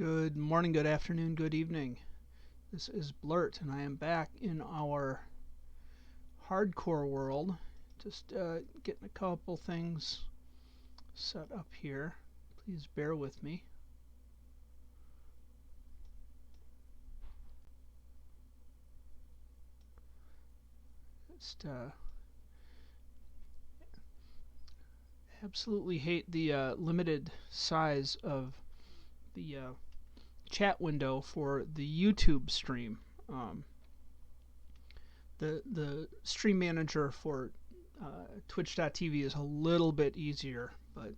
Good morning, good afternoon, good evening. This is bluurrt, and I am back in our hardcore world. Just getting a couple things set up here. Please bear with me. Just absolutely hate the limited size of the chat window for the YouTube stream. The stream manager for twitch.tv is a little bit easier, but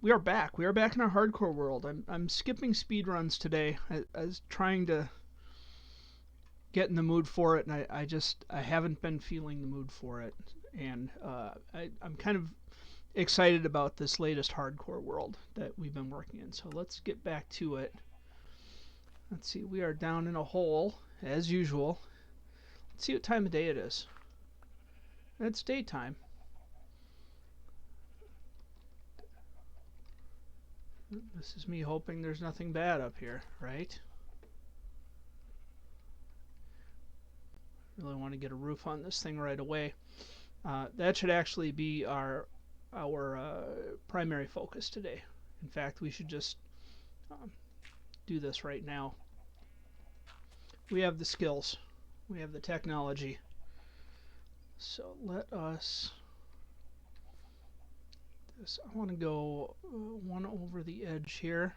we are back. We are back in our hardcore world. I'm skipping speed runs today. I was trying to get in the mood for it, and I haven't been feeling the mood for it. And I'm kind of excited about this latest hardcore world that we've been working in. So let's get back to it. Let's see, we are down in a hole as usual. Let's see what time of day it is. It's daytime. This is me hoping there's nothing bad up here, right? Really want to get a roof on this thing right away. That should actually be our primary focus today. In fact, we should just do this right now. We have the skills. We have the technology. So let us... I want to go one over the edge here.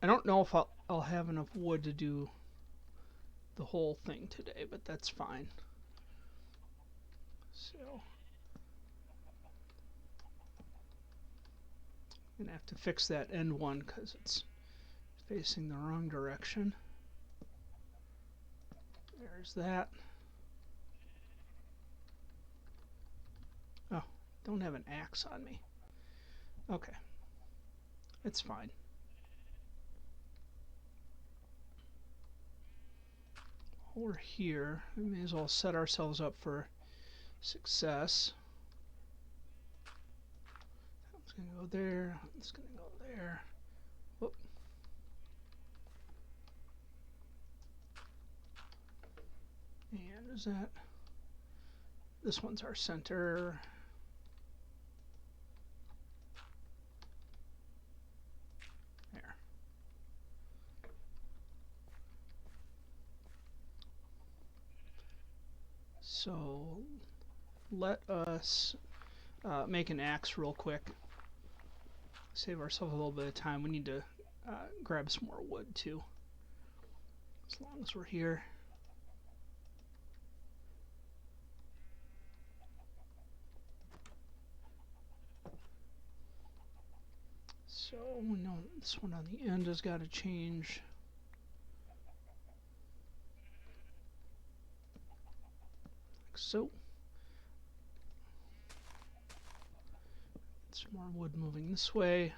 I don't know if I'll have enough wood to do the whole thing today, but that's fine. So I'm going to have to fix that end one because it's facing the wrong direction. There's that. Oh, don't have an axe on me. Okay, it's fine. While we're here, we may as well set ourselves up for success. It's going to go there. It's going to go there. Whoop. And is that... This one's our center. There. So let us make an axe real quick. Save ourselves a little bit of time. We need to grab some more wood too. As long as we're here. So we know this one on the end has got to change. Like so. Some more wood moving this way.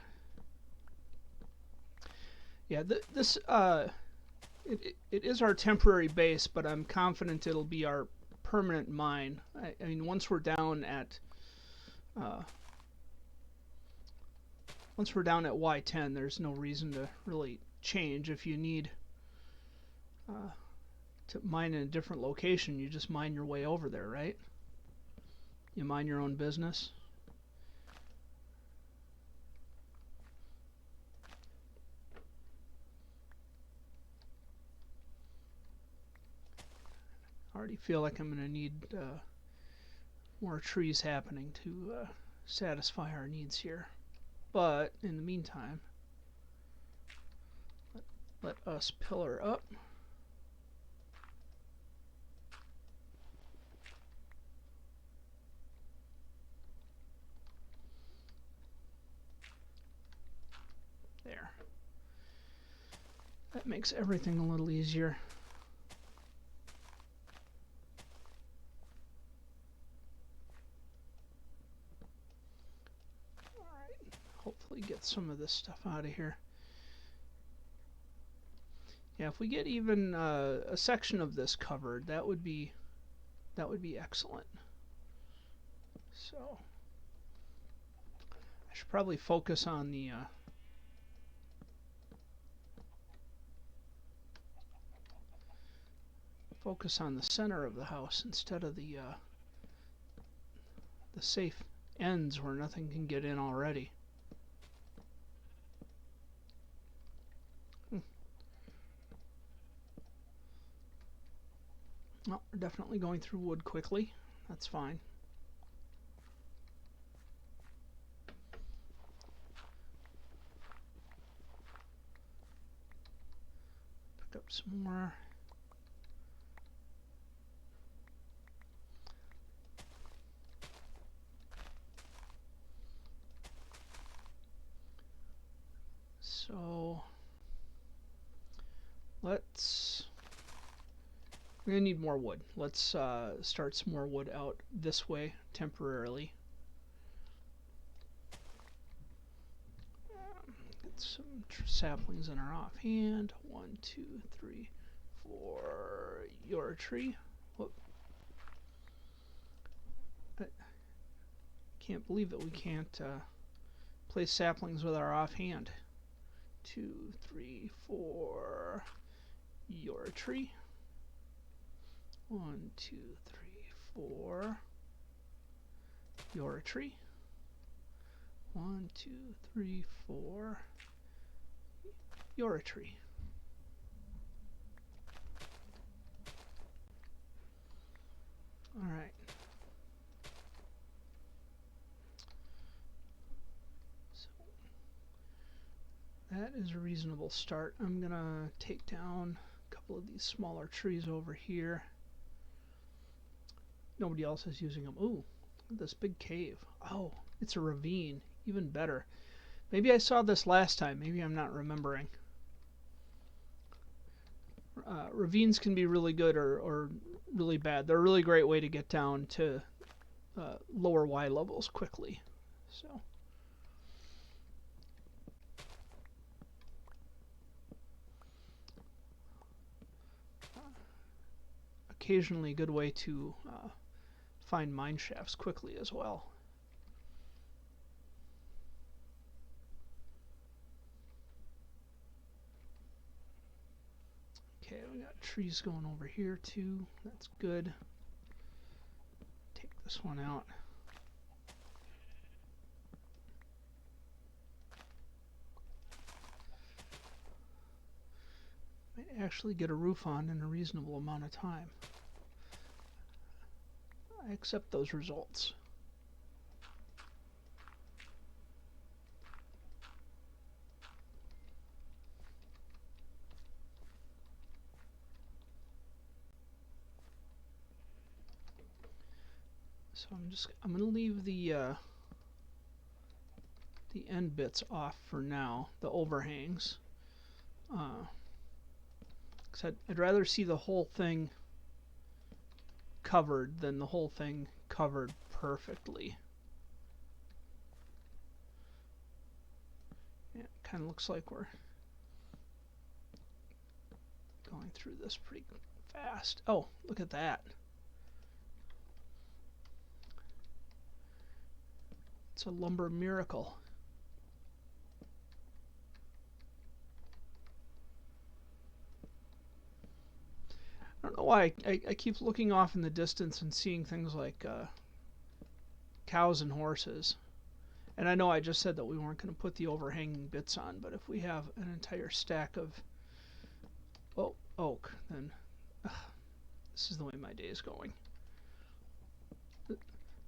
Yeah, this it is our temporary base, but I'm confident it'll be our permanent mine. I mean, once we're down at Y10, there's no reason to really change. If you need to mine in a different location, you just mine your way over there, right? You mind your own business. I already feel like I'm going to need more trees happening to satisfy our needs here. But in the meantime, let us pillar up. There. That makes everything a little easier. Hopefully get some of this stuff out of here. Yeah, if we get even a section of this covered, that would be excellent. So I should probably focus on the center of the house instead of the safe ends where nothing can get in already. Well, we're definitely going through wood quickly. That's fine. Pick up some more. So we're gonna need more wood. Let's start some more wood out this way temporarily. Get some saplings in our offhand. 1, 2, 3, 4. Your tree. Whoop. I can't believe that we can't place saplings with our offhand. 2, 3, 4. Your tree. 1, 2, 3, 4. Your tree. 1, 2, 3, 4. Your tree. All right. That is a reasonable start. I'm gonna take down a couple of these smaller trees over here. Nobody else is using them. Ooh, look at this big cave. Oh, it's a ravine. Even better. Maybe I saw this last time. Maybe I'm not remembering. Ravines can be really good or really bad. They're a really great way to get down to lower Y levels quickly. So. Occasionally a good way to find mine shafts quickly as well. Okay, we got trees going over here too. That's good. Take this one out. Might actually get a roof on in a reasonable amount of time. I accept those results. So I'm gonna leave the end bits off for now, the overhangs. Because I'd rather see the whole thing covered than the whole thing covered perfectly. Yeah, it kind of looks like we're going through this pretty fast. Oh, look at that. It's a lumber miracle. I don't know why I keep looking off in the distance and seeing things like cows and horses. And I know I just said that we weren't going to put the overhanging bits on, but if we have an entire stack of oak, then this is the way my day is going. This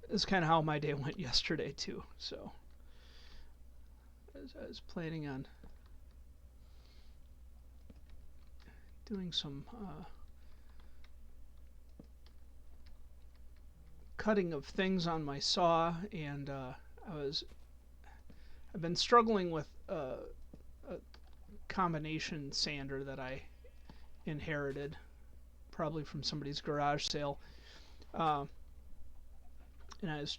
is kind of how my day went yesterday too. So I was planning on doing some cutting of things on my saw, and I've been struggling with a combination sander that I inherited, probably from somebody's garage sale, and I was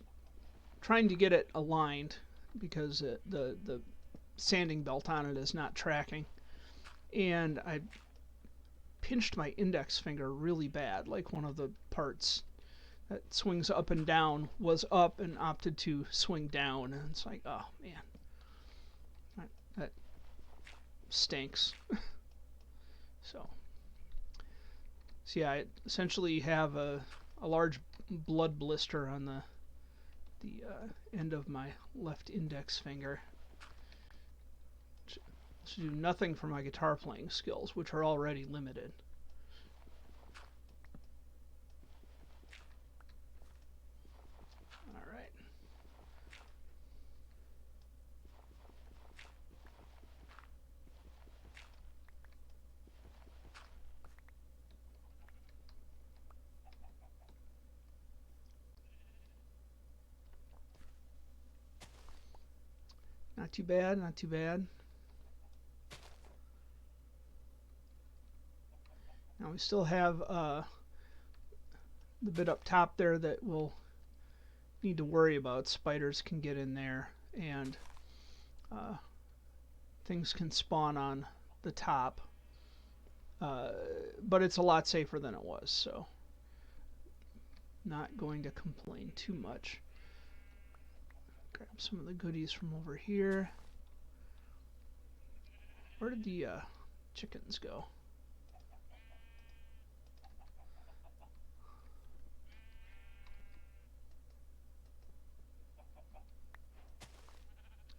trying to get it aligned because the sanding belt on it is not tracking, and I pinched my index finger really bad, like one of the parts that swings up and down was up and opted to swing down, and it's like, oh man, that stinks. So yeah, I essentially have a large blood blister on the end of my left index finger. To do nothing for my guitar playing skills, which are already limited. All right. Not too bad, not too bad. Now we still have the bit up top there that we'll need to worry about. Spiders can get in there, and things can spawn on the top. But it's a lot safer than it was, so not going to complain too much. Grab some of the goodies from over here. Where did the chickens go?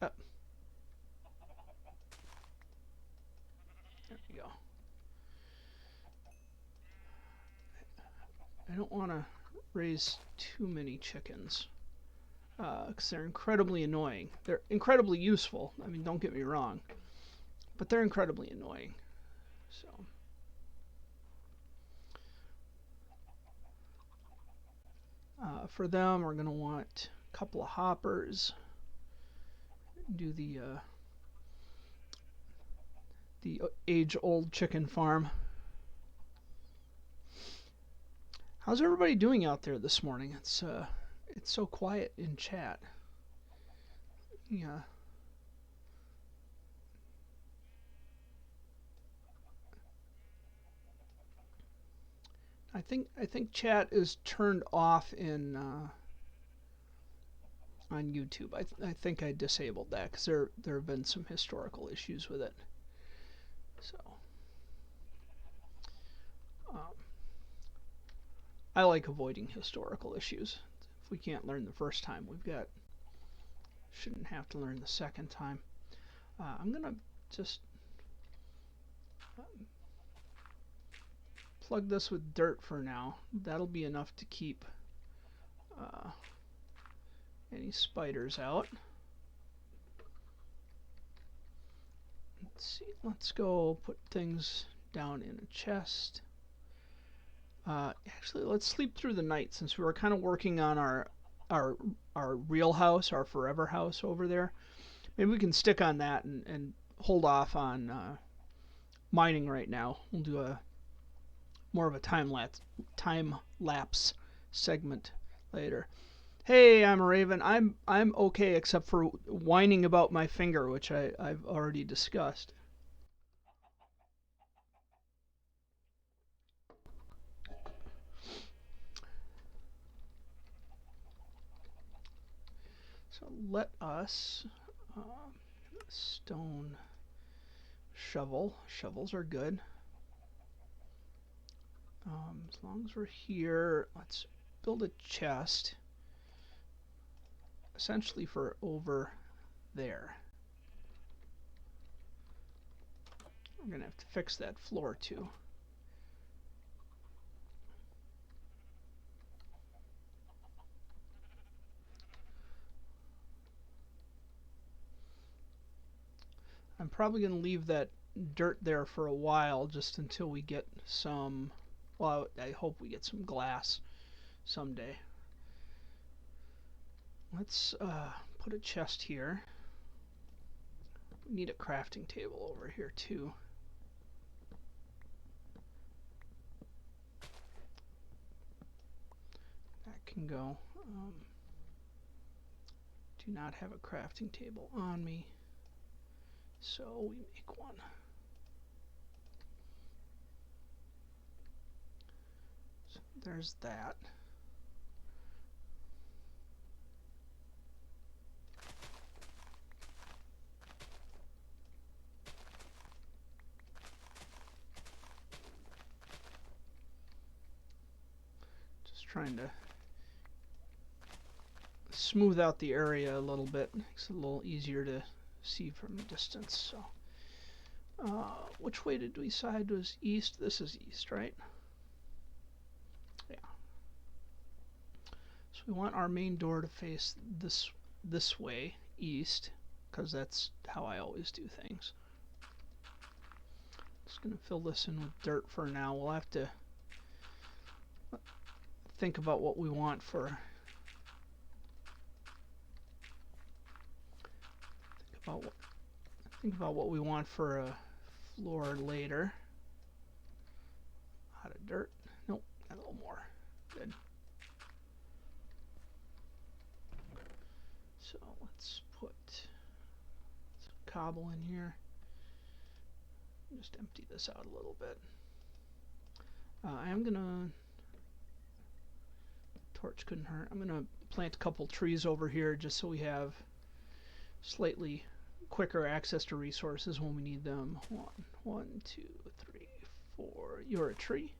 Oh. There we go. I don't want to raise too many chickens because they're incredibly annoying. They're incredibly useful. I mean, don't get me wrong, but they're incredibly annoying. So for them, we're going to want a couple of hoppers. Do the age-old chicken farm. How's everybody doing out there this morning? It's so quiet in chat. Yeah. I think chat is turned off in on YouTube. I think I disabled that because there have been some historical issues with it. So I like avoiding historical issues. If we can't learn the first time, shouldn't have to learn the second time. I'm gonna just plug this with dirt for now. That'll be enough to keep any spiders out. Let's see. Let's go put things down in a chest. Actually, let's sleep through the night since we were kind of working on our real house, our forever house over there. Maybe we can stick on that and hold off on mining right now. We'll do a more of a time lapse segment later. Hey, I'm a Raven. I'm okay except for whining about my finger, which I've already discussed. So let us stone shovel. Shovels are good. As long as we're here, let's build a chest. Essentially for over there. We're gonna have to fix that floor too. I'm probably gonna leave that dirt there for a while just until we get some, well, I hope we get some glass someday. Let's put a chest here. We need a crafting table over here too. That can go. Do not have a crafting table on me, so we make one. So there's that. trying to smooth out the area a little bit. Makes it a little easier to see from a distance. So, which way did we decide was east? This is east, right? Yeah. So we want our main door to face this way, east, because that's how I always do things. Just going to fill this in with dirt for now. We'll have to think about what we want for think about what we want for a floor later. Out of dirt. Nope, a little more. Good. So let's put some cobble in here. Just empty this out a little bit. I am gonna torch couldn't hurt. I'm gonna plant a couple trees over here just so we have slightly quicker access to resources when we need them. 1, 2, 3, 4. You're a tree.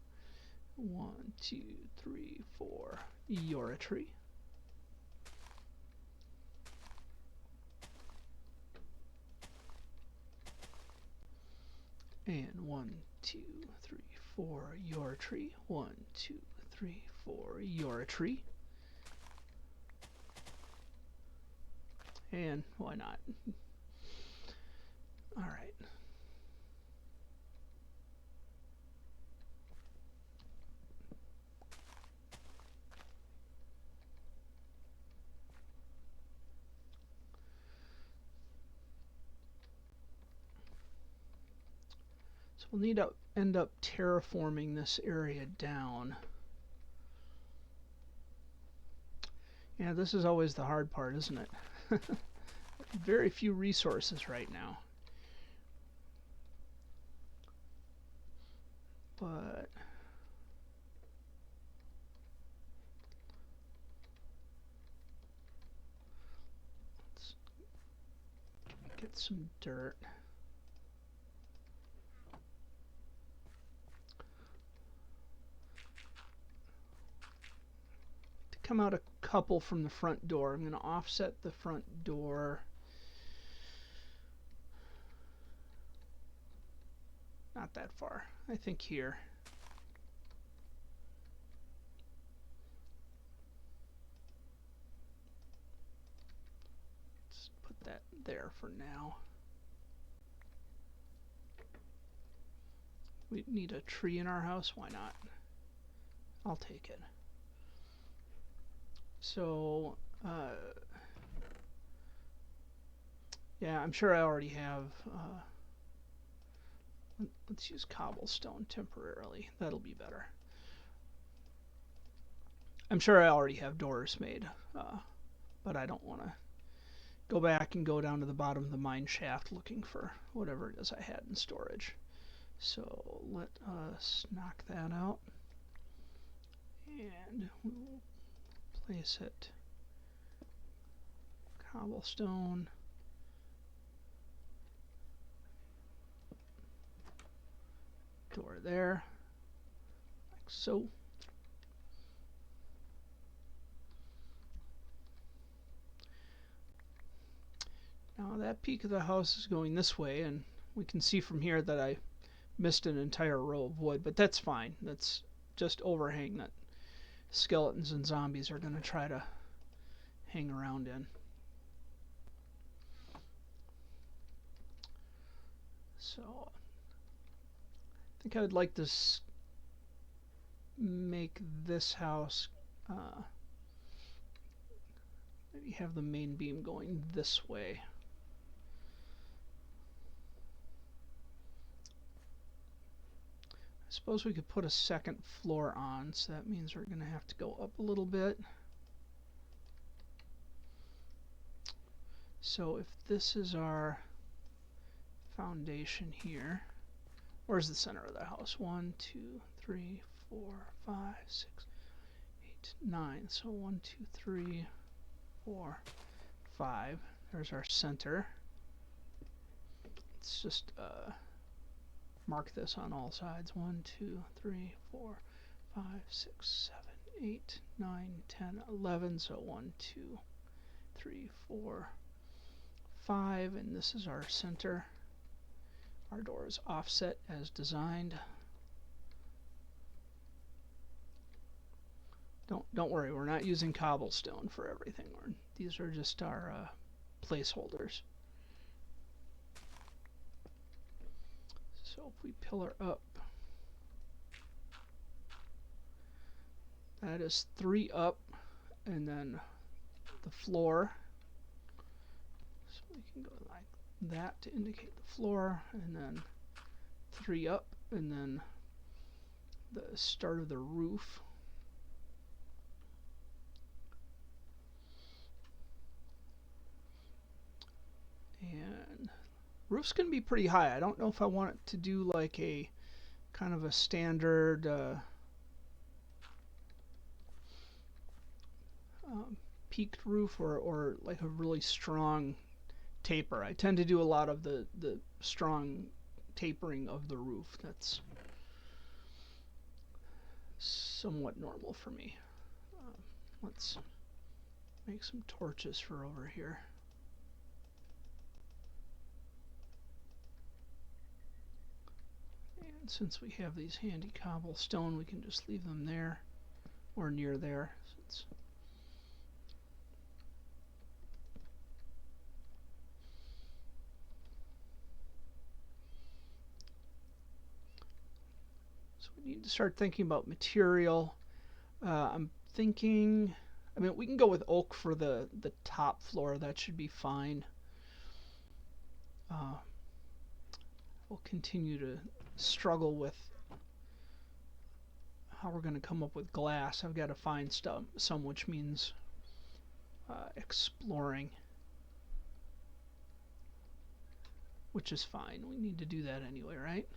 1, 2, 3, 4. You're a tree. And 1, 2, 3, 4. You're a tree. 1, 2, 3, 4. You're a tree. And why not? All right. So we'll need to end up terraforming this area down. Yeah, this is always the hard part, isn't it? Very few resources right now. But let's get some dirt. To come out a couple from the front door, I'm going to offset the front door. Not that far. I think here. Let's put that there for now. We need a tree in our house. Why not? I'll take it. So, yeah, I'm sure I already have. Let's use cobblestone temporarily. That'll be better. I'm sure I already have doors made, but I don't want to go back and go down to the bottom of the mine shaft looking for whatever it is I had in storage. So let us knock that out, and we'll place it cobblestone. Door there, like so. Now that peak of the house is going this way, and we can see from here that I missed an entire row of wood, but that's fine. That's just overhang that skeletons and zombies are going to try to hang around in. So I think I would like to make this house maybe have the main beam going this way. I suppose we could put a second floor on, so that means we're going to have to go up a little bit. So if this is our foundation here, where's the center of the house? 1, 2, 3, 4, 5, 6, 8, 9. So 1, 2, 3, 4, 5. There's our center. Let's just mark this on all sides. 1, 2, 3, 4, 5, 6, 7, 8, 9, 10, 11. So 1, 2, 3, 4, 5, and this is our center. Our door is offset as designed. Don't worry, we're not using cobblestone for everything. These are just our placeholders. So if we pillar up, that is 3 up, and then the floor. So we can go like that to indicate the floor, and then 3 up, and then the start of the roof. And roof's going to be pretty high. I don't know if I want it to do like a kind of a standard peaked roof or like a really strong taper. I tend to do a lot of the strong tapering of the roof. That's somewhat normal for me. Let's make some torches for over here. And since we have these handy cobblestone, we can just leave them there or near there. So we need to start thinking about material. I'm thinking, I mean, we can go with oak for the top floor. That should be fine. We'll continue to struggle with how we're going to come up with glass. I've got to find some, which means exploring, which is fine. We need to do that anyway, right?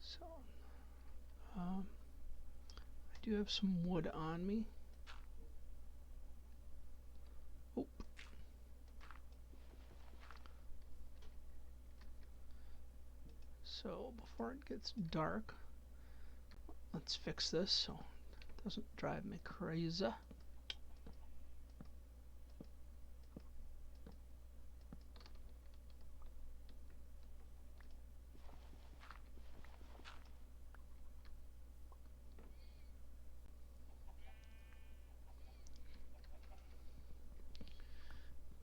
So, I do have some wood on me. Oh. So before it gets dark, let's fix this so it doesn't drive me crazy.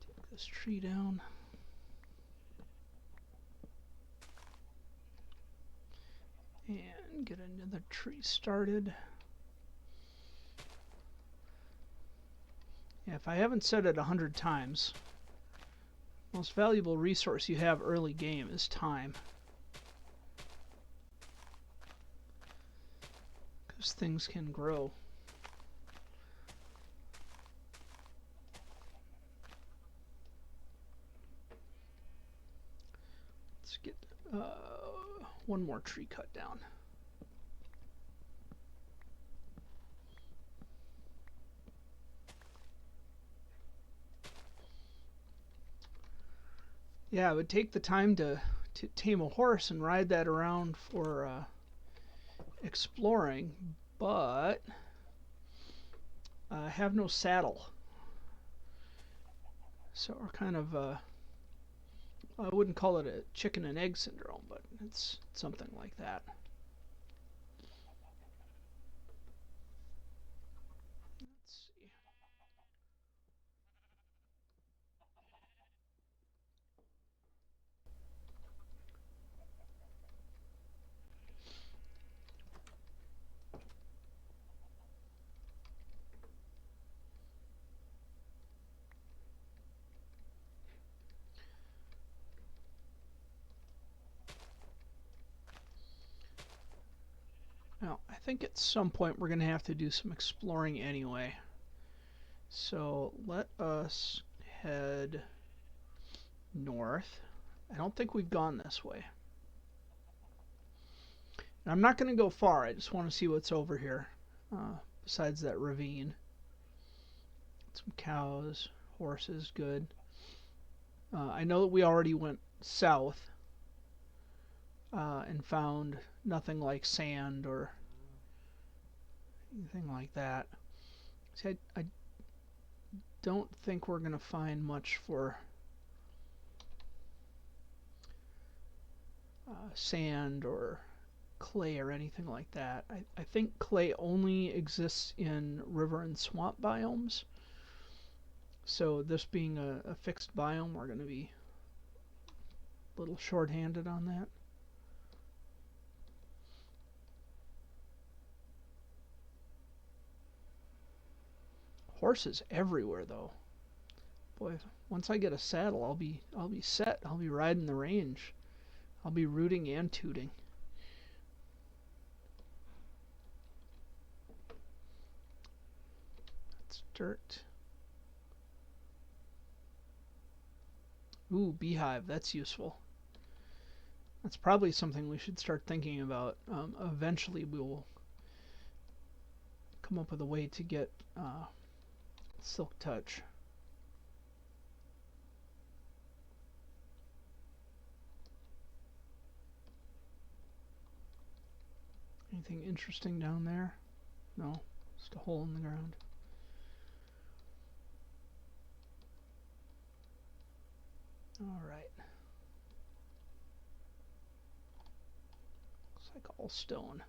Take this tree down. And get another tree started. Yeah, if I haven't said it 100 times, most valuable resource you have early game is time. Because things can grow. Let's get one more tree cut down. Yeah, it would take the time to tame a horse and ride that around for exploring, but I have no saddle. So we're kind of, I wouldn't call it a chicken and egg syndrome, but it's something like that. Let's see. Now, I think at some point we're going to have to do some exploring anyway. So let us head north. I don't think we've gone this way. And I'm not going to go far. I just want to see what's over here. Besides that ravine. Some cows, horses, good. I know that we already went south. and found nothing like sand or anything like that. See, I don't think we're going to find much for sand or clay or anything like that. I think clay only exists in river and swamp biomes. So this being a fixed biome, we're going to be a little short-handed on that. Horses everywhere though. Boy, once I get a saddle, I'll be set. I'll be riding the range. I'll be rooting and tooting. That's dirt. Ooh, beehive. That's useful. That's probably something we should start thinking about. Eventually, we will come up with a way to get silk touch. Anything interesting down there? No, just a hole in the ground. All right. Looks like all stone.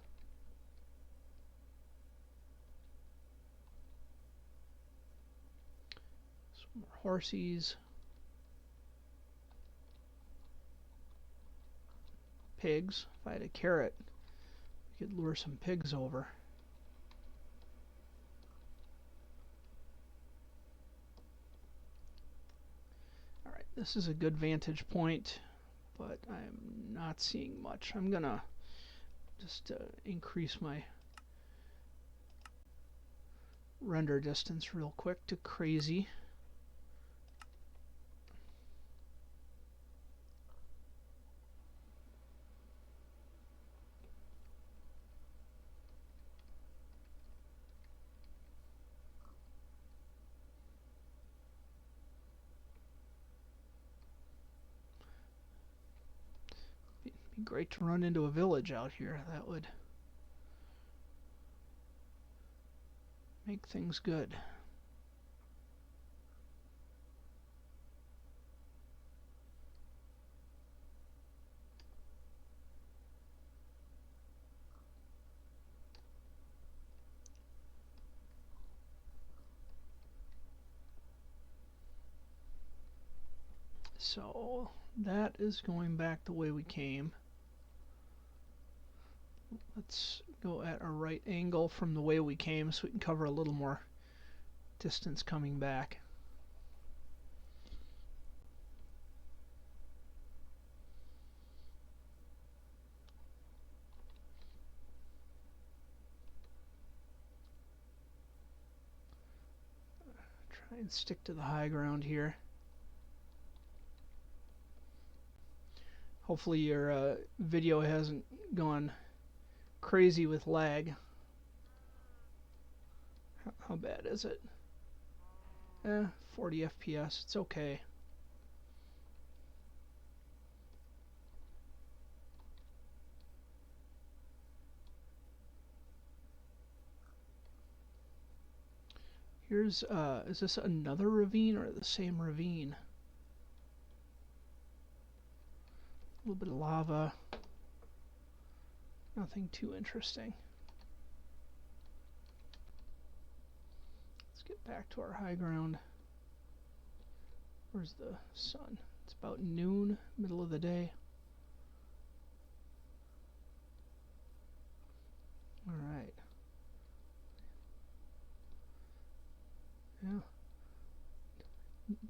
Some more horsies. Pigs. If I had a carrot, we could lure some pigs over. Alright, this is a good vantage point, but I'm not seeing much. I'm gonna just increase my render distance real quick to crazy. Be great to run into a village out here. That would make things good. So that is going back the way we came. Let's go at a right angle from the way we came so we can cover a little more distance coming back. Try and stick to the high ground here. Hopefully your video hasn't gone crazy with lag. How bad is it? 40 FPS. It's okay. Here's, is this another ravine or the same ravine? A little bit of lava. Nothing too interesting. Let's get back to our high ground. Where's the sun? It's about noon, middle of the day. All right. Yeah.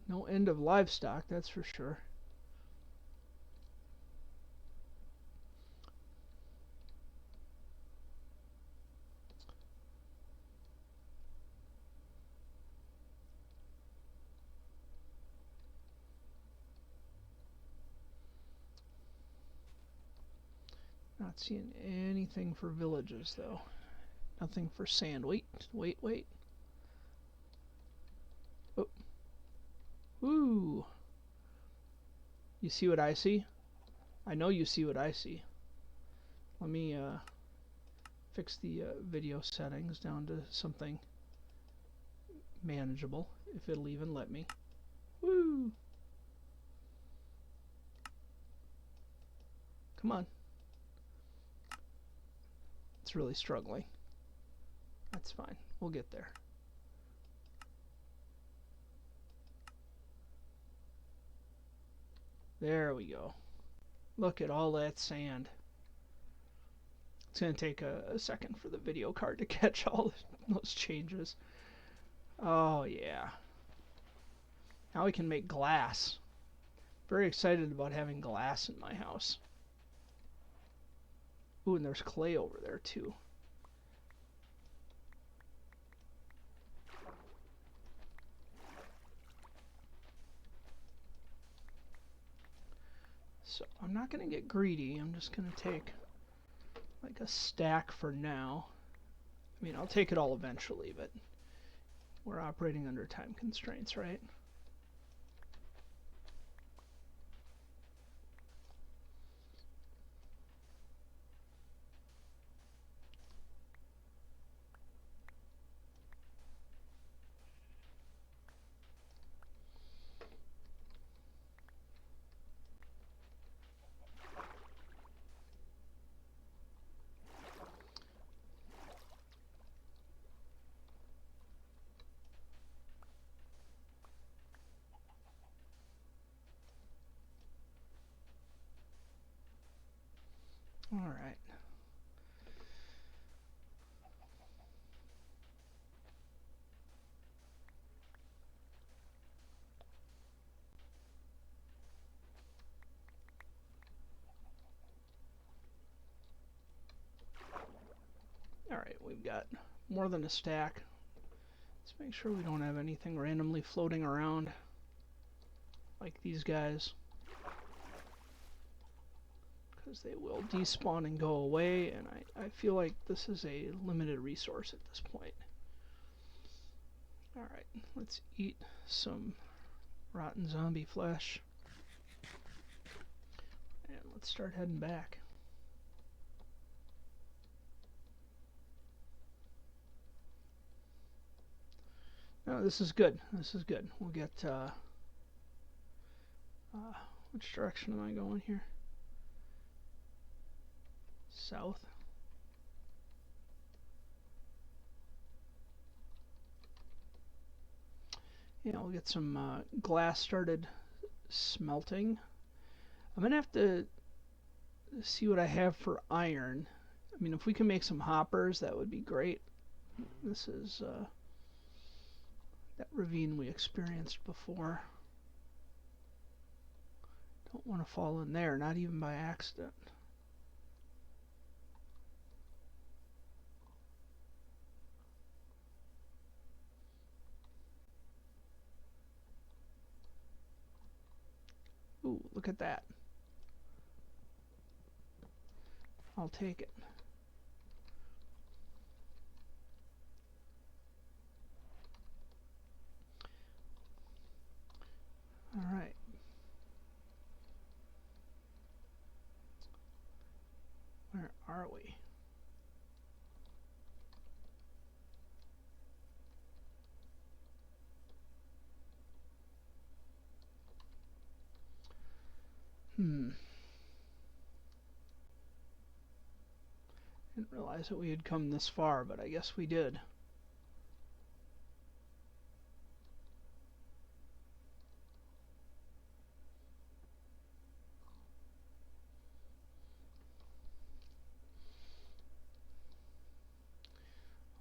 No end of livestock, that's for sure. Not seeing anything for villages though. Nothing for sand. Wait. Oh. Woo. You see what I see? I know you see what I see. Let me fix the video settings down to something manageable, if it'll even let me. Woo! Come on. It's really struggling. That's fine. We'll get there. There we go. Look at all that sand. It's going to take a second for the video card to catch all those changes. Oh, yeah. Now we can make glass. Very excited about having glass in my house. Ooh, and there's clay over there, too. So I'm not going to get greedy. I'm just going to take like a stack for now. I mean, I'll take it all eventually, but we're operating under time constraints, right? All right. All right, we've got more than a stack. Let's make sure we don't have anything randomly floating around like these guys, because they will despawn and go away, and I feel like this is a limited resource at this point. Alright, let's eat some rotten zombie flesh, and let's start heading back. No, this is good. This is good. We'll get, which direction am I going here? South. Yeah, we'll get some glass started smelting. I'm gonna have to see what I have for iron. I mean, if we can make some hoppers, that would be great. This is that ravine we experienced before. Don't want to fall in there, not even by accident. Ooh, look at that. I'll take it. All right. Where are we? Didn't realize that we had come this far, but I guess we did.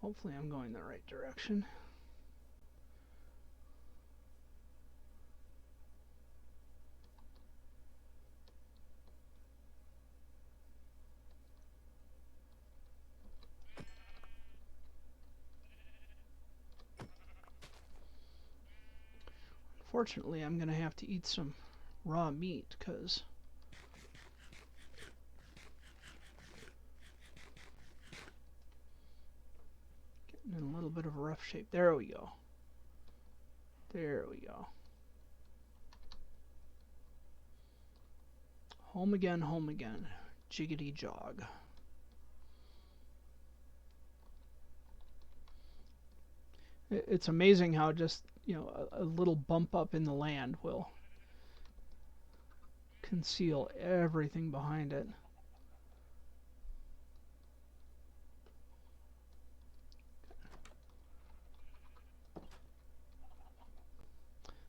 Hopefully I'm going the right direction. Unfortunately, I'm going to have to eat some raw meat because getting in a little bit of a rough shape. There we go. There we go. Home again, jiggity jog. It's amazing how just, you know, a little bump up in the land will conceal everything behind it.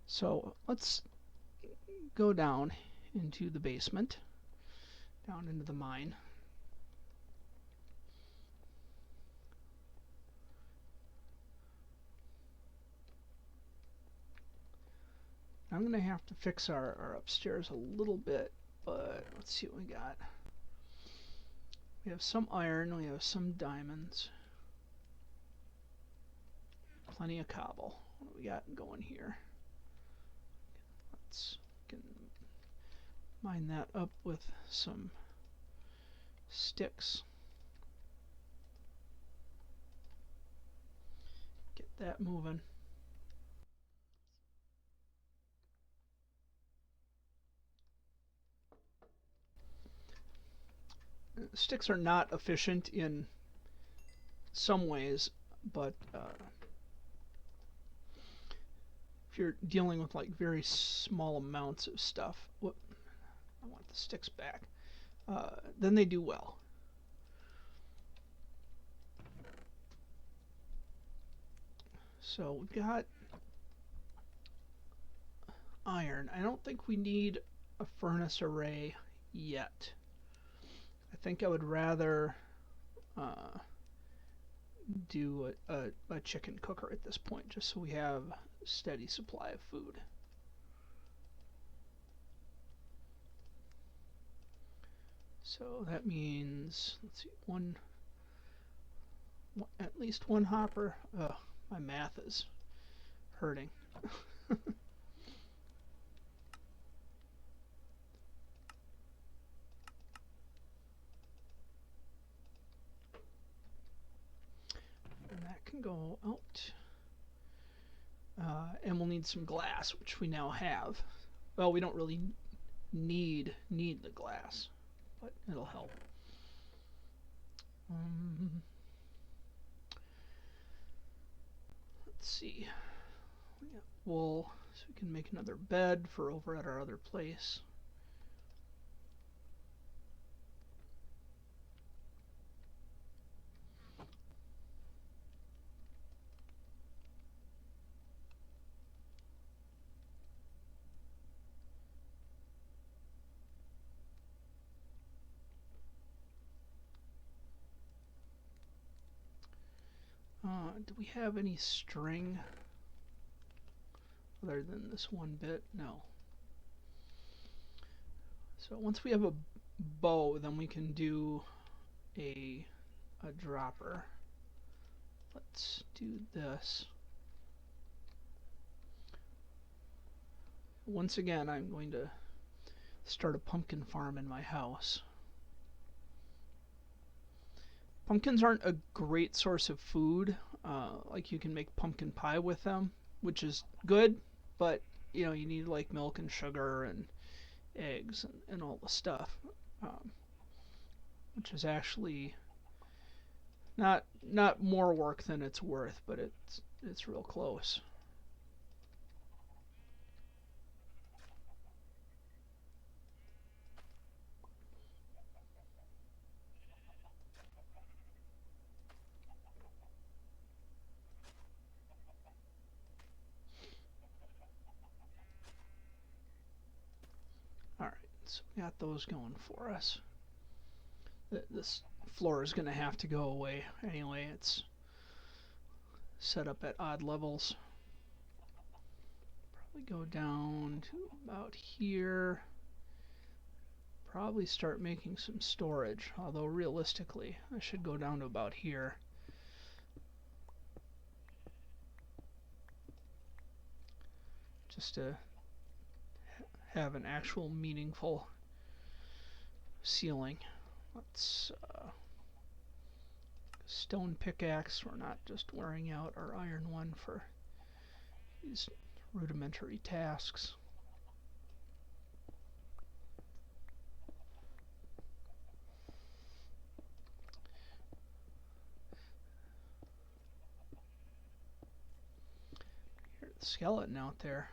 So let's go down into the basement, down into the mine. I'm going to have to fix our upstairs a little bit, but let's see what we got. We have some iron, we have some diamonds, plenty of cobble. What do we got going here? Let's mine that up with some sticks. Get that moving. Sticks are not efficient in some ways, but if you're dealing with like very small amounts of stuff, whoop, I want the sticks back, then they do well. So we've got iron. I don't think we need a furnace array yet. I think I would rather do a chicken cooker at this point, just so we have a steady supply of food. So that means, let's see, at least one hopper. Ugh, my math is hurting. And that can go out. And we'll need some glass, which we now have. Well, we don't really need the glass, but it'll help. Let's see. We got wool, so we can make another bed for over at our other place. Do we have any string other than this one bit? No. So once we have a bow, then we can do a dropper. Let's do this. Once again, I'm going to start a pumpkin farm in my house. Pumpkins aren't a great source of food. Like you can make pumpkin pie with them, which is good, but you know you need like milk and sugar and eggs and all the stuff, which is actually not more work than it's worth, but it's real close. All right, so we got those going for us. This floor is going to have to go away anyway. It's set up at odd levels. Probably go down to about here. Probably start making some storage, although realistically I should go down to about here. Just to have an actual meaningful ceiling. Let's stone pickaxe. We're not just wearing out our iron one for these rudimentary tasks. skeleton out there.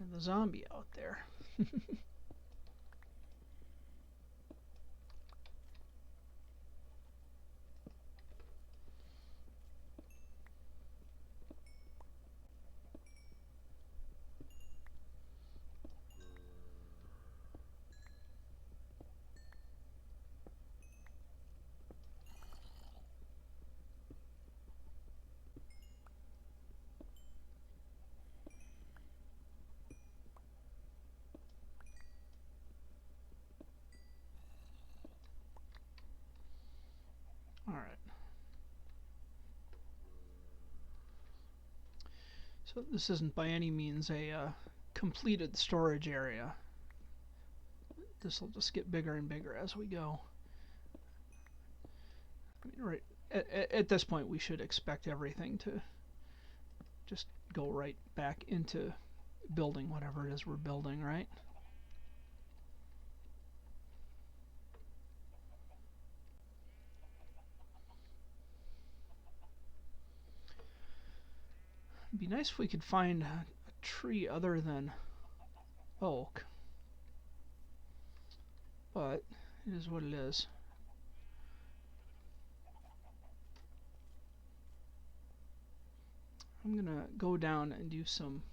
And the zombie out there. All right. So this isn't by any means a completed storage area. This will just get bigger and bigger as we go. I mean, right at this point, we should expect everything to just go right back into building whatever it is we're building, right? It'd be nice if we could find a tree other than oak, but it is what it is. I'm gonna go down and do some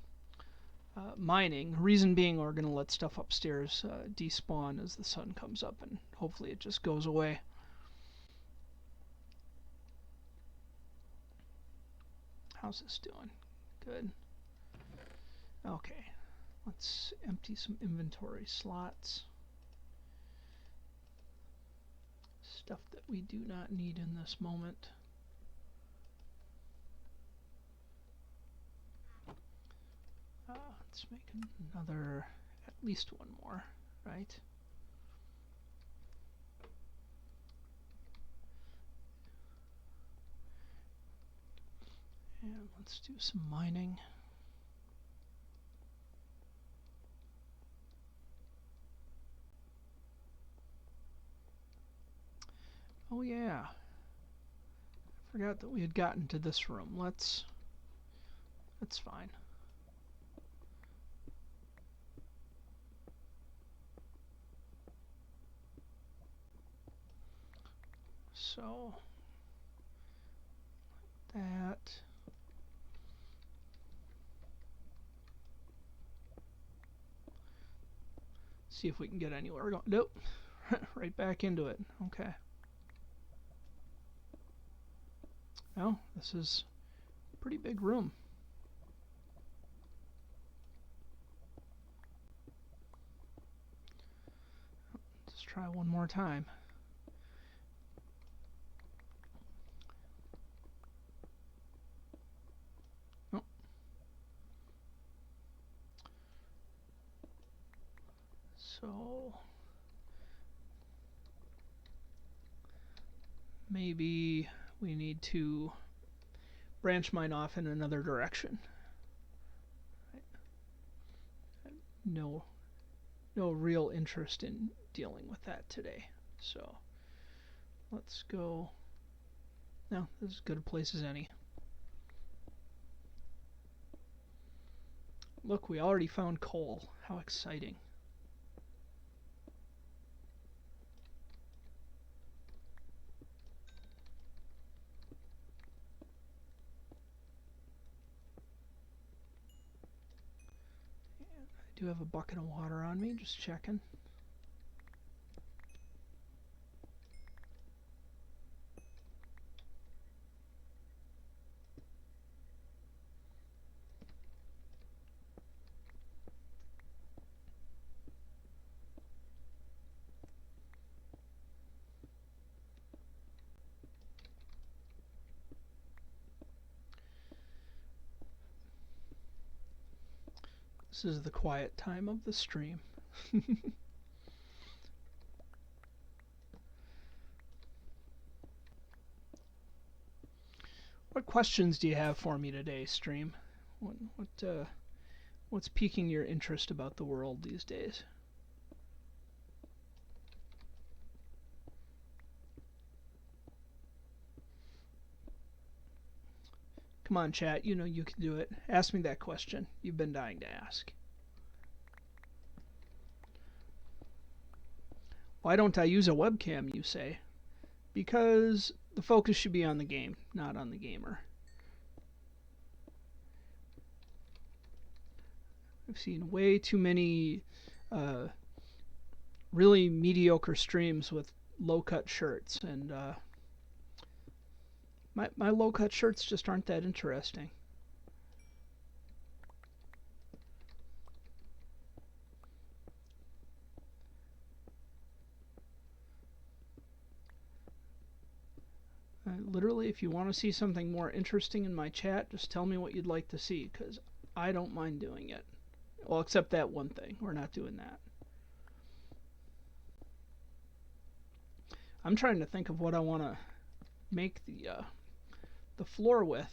mining. Reason being, we're gonna let stuff upstairs despawn as the sun comes up, and hopefully it just goes away. How's this doing? Good. Okay, let's empty some inventory slots. Stuff that we do not need in this moment. Let's make another, at least one more, right? And let's do some mining. Oh yeah, I forgot that we had gotten to this room. That's fine. So that. See if we can get anywhere. We're going. Nope. Right back into it. Okay. Oh, this is a pretty big room. Let's try one more time. Oh. So maybe we need to branch mine off in another direction. No real interest in dealing with that today. So let's go. No, this is as good a place as any. Look, we already found coal. How exciting. I do have a bucket of water on me, just checking. This is the quiet time of the stream. What questions do you have for me today, stream? What What's piquing your interest about the world these days? Come on, chat. You know you can do it. Ask me that question you've been dying to ask. Why don't I use a webcam, you say? Because the focus should be on the game, not on the gamer. I've seen way too many really mediocre streams with low-cut shirts, and my low-cut shirts just aren't that interesting. Literally, if you want to see something more interesting in my chat, just tell me what you'd like to see, because I don't mind doing it. Well, except that one thing. We're not doing that. I'm trying to think of what I want to make the floor with.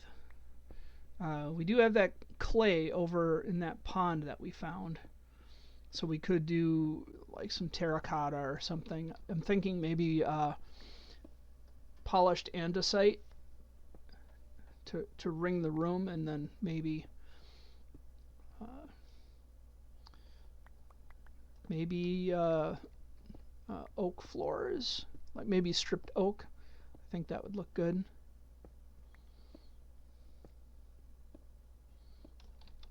We do have that clay over in that pond that we found, so we could do like some terracotta or something. I'm thinking maybe polished andesite to ring the room, and then maybe oak floors, like maybe stripped oak. I think that would look good.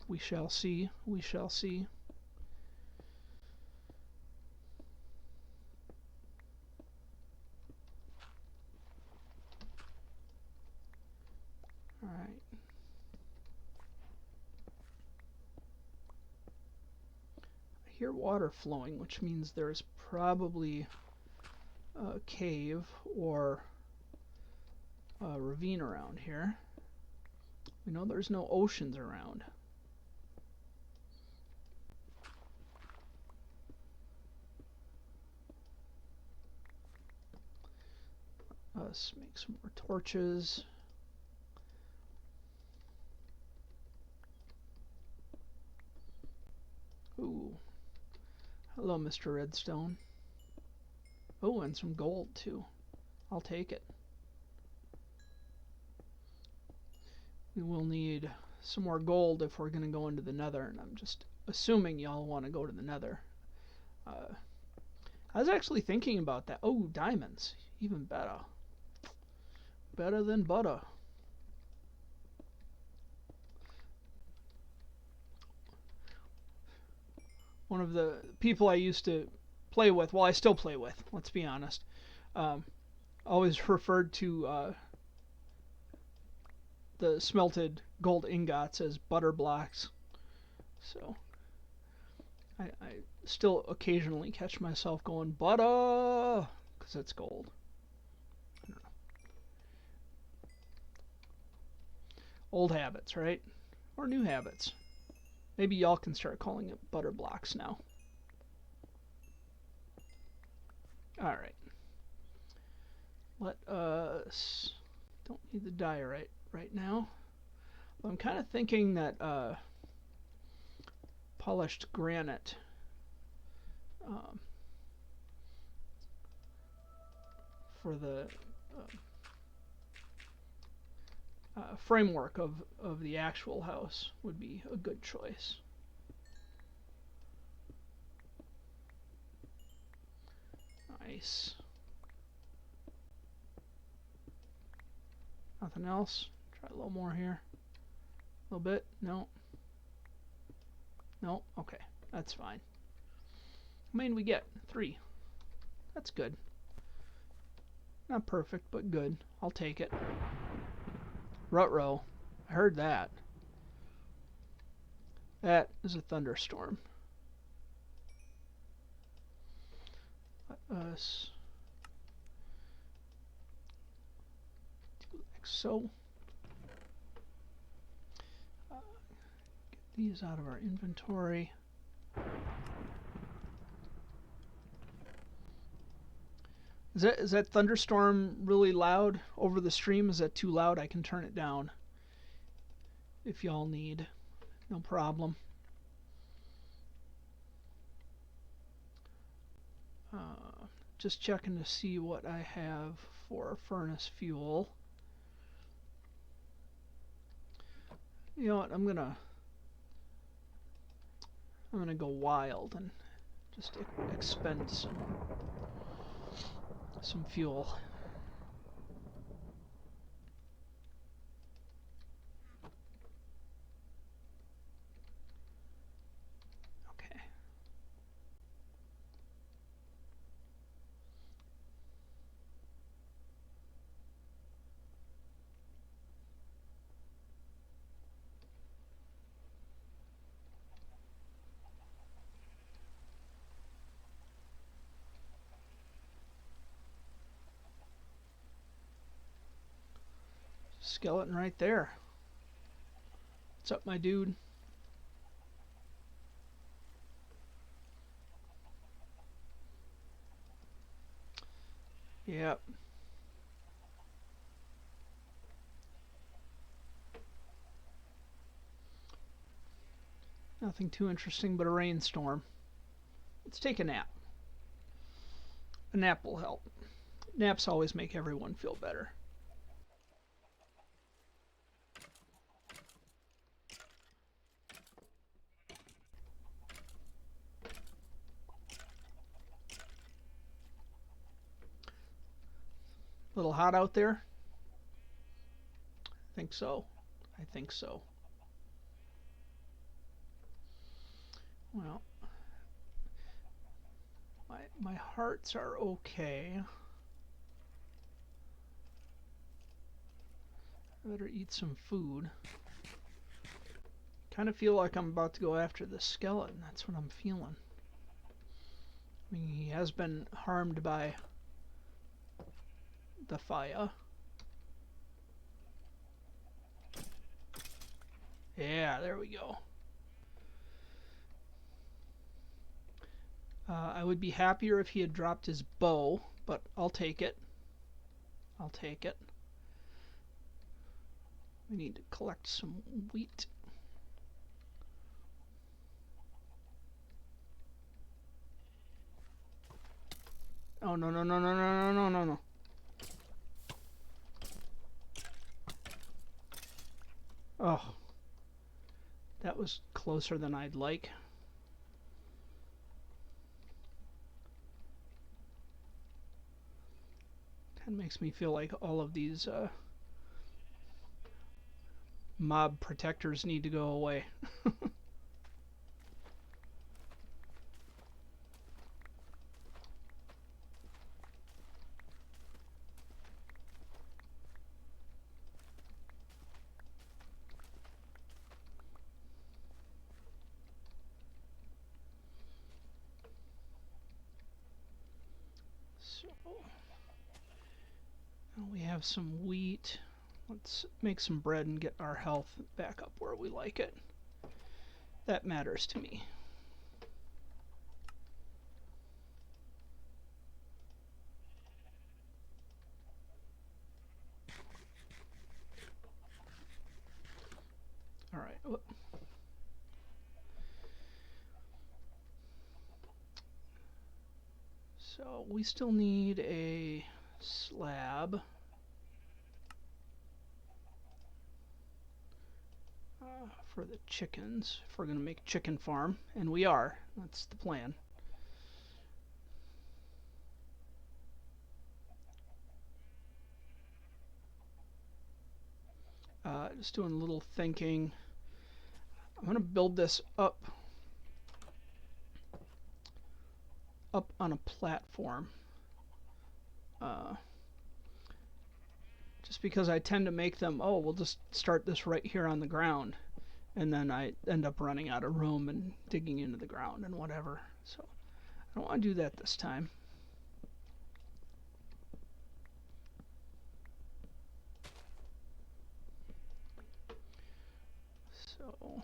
We shall see. We shall see. All right. I hear water flowing, which means there's probably a cave or a ravine around here. We know there's no oceans around. Let's make some more torches. Ooh. Hello, Mr. Redstone. Oh, and some gold, too. I'll take it. We will need some more gold if we're going to go into the Nether, and I'm just assuming y'all want to go to the Nether. I was actually thinking about that. Oh, diamonds. Even better. Better than butter. One of the people I used to play with, well, I still play with, let's be honest, always referred to the smelted gold ingots as butter blocks. So I still occasionally catch myself going, butter, because it's gold. I don't know. Old habits, right? Or new habits. Maybe y'all can start calling it butter blocks now. Alright. Let us... Don't need the diorite right now. But I'm kind of thinking that polished granite for the framework of the actual house would be a good choice. Nice. Nothing else? Try a little more here. A little bit? No. No? Okay. That's fine. How many did we get? 3. That's good. Not perfect, but good. I'll take it. Ruh-roh. I heard that. That is a thunderstorm. Let us do like so. Get these out of our inventory. Is that thunderstorm really loud over the stream? Is that too loud? I can turn it down if y'all need. No problem. Just checking to see what I have for furnace fuel. You know what? I'm gonna go wild and just expend some fuel. Okay. Skeleton right there. What's up, my dude? Yep. Nothing too interesting but a rainstorm. Let's take a nap. A nap will help. Naps always make everyone feel better. A little hot out there? I think so. I think so. Well, my hearts are okay. I better eat some food. Kind of feel like I'm about to go after the skeleton. That's what I'm feeling. I mean, he has been harmed by the fire. Yeah, there we go. I would be happier if he had dropped his bow, but I'll take it. I'll take it. We need to collect some wheat. Oh, no, no, no, no, no, no, no, no. Oh. That was closer than I'd like. Kind of makes me feel like all of these mob protectors need to go away. So now we have some wheat. Let's make some bread and get our health back up where we like it. That matters to me. All right. So we still need a slab. For the chickens, if we're going to make a chicken farm, and we are. That's the plan. Just doing a little thinking. I'm going to build this up on a platform. Just because I tend to make them, oh, we'll just start this right here on the ground. And then I end up running out of room and digging into the ground and whatever. So I don't want to do that this time. So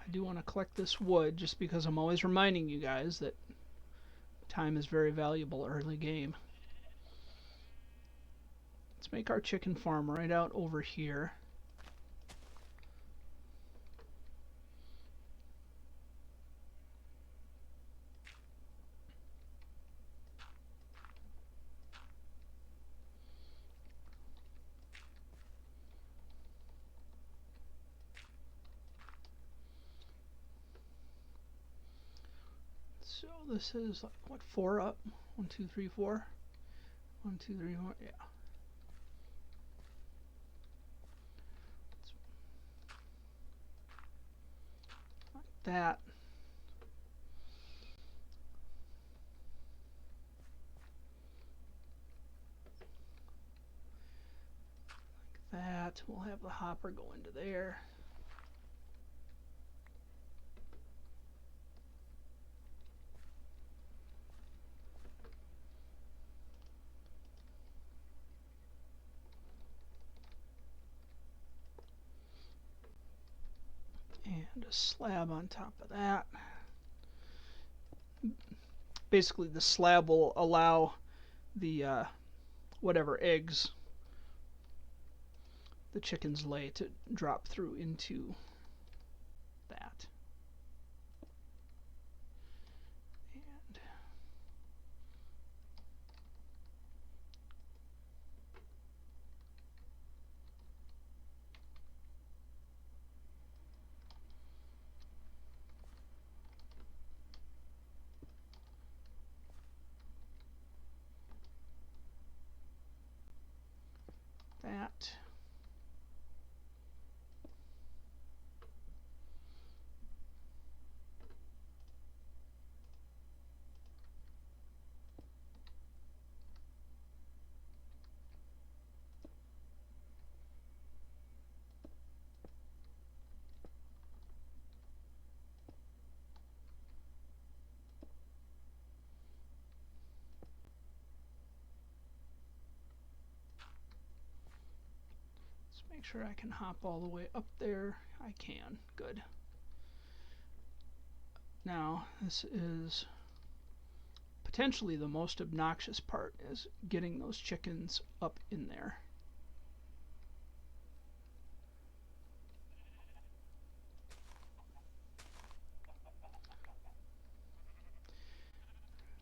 I do want to collect this wood just because I'm always reminding you guys that time is very valuable early game. make our chicken farm right out over here. So this is like, what, 4 up? 1, 2, 3, 4. 1, 2, 3, 4. Yeah. Like that. Like that. We'll have the hopper go into there. And a slab on top of that. Basically, the slab will allow the whatever eggs the chickens lay to drop through into that. And that. Make sure I can hop all the way up there. I can. Good. Now, this is potentially the most obnoxious part, is getting those chickens up in there.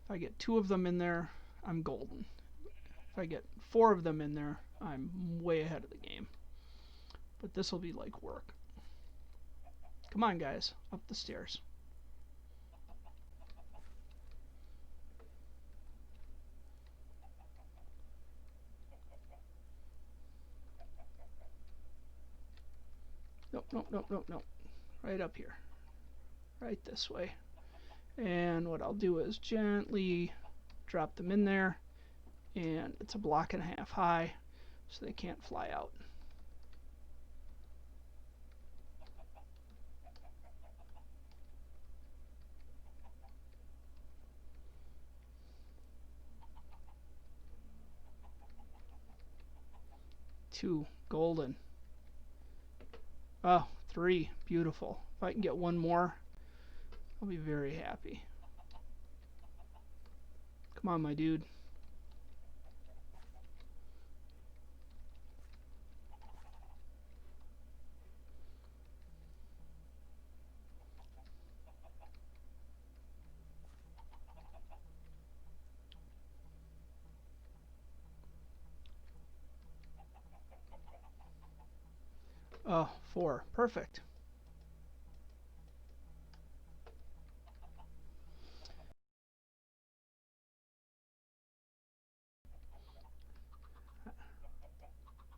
If I get 2 of them in there, I'm golden. If I get 4 of them in there, I'm way ahead of the game. But this will be like work. Come on, guys, up the stairs. Nope, nope, nope, nope, nope. Right up here. Right this way. And what I'll do is gently drop them in there. And it's a 1.5 blocks high, so they can't fly out. Two, golden. Oh, 3, beautiful. If I can get 1 more, I'll be very happy. Come on, my dude. Oh, 4, perfect.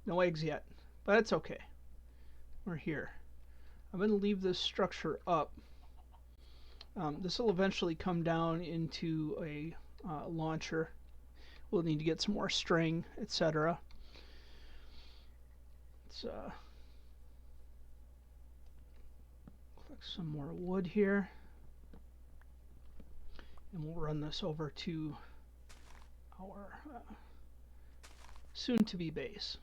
No eggs yet, but it's okay. We're here. I'm going to leave this structure up. This will eventually come down into a launcher. We'll need to get some more string, etc. Let's collect some more wood here. And we'll run this over to our soon-to-be base.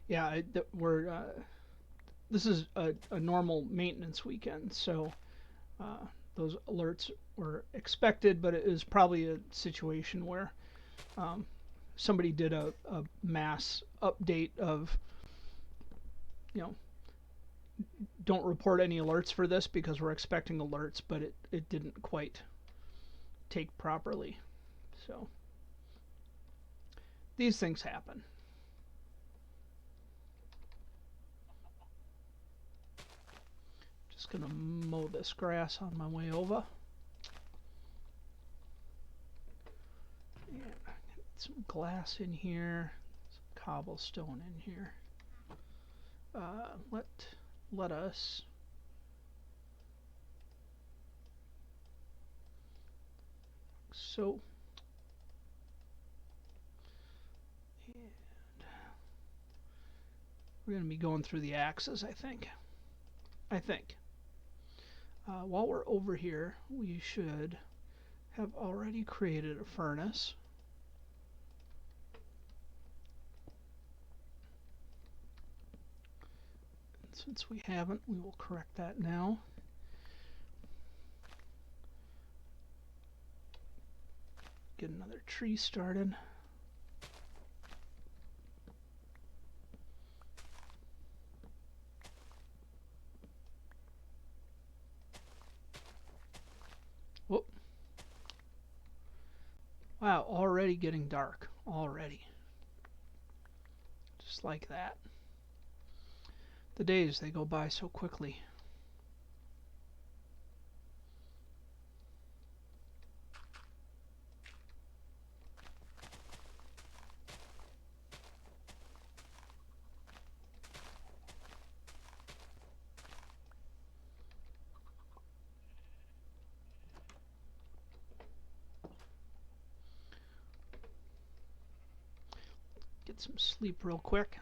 Yeah, this is a normal maintenance weekend, so those alerts were expected, but it was probably a situation where somebody did a mass update of, you know, don't report any alerts for this because we're expecting alerts, but it didn't quite take properly. So these things happen. Just gonna mow this grass on my way over. And get some glass in here, some cobblestone in here. Let us so. And we're going to be going through the axes, I think. While we're over here, we should have already created a furnace. And since we haven't, we will correct that now. Get another tree started. Whoop. Wow, already getting dark. Already. Just like that. The days, they go by so quickly. Get some sleep real quick.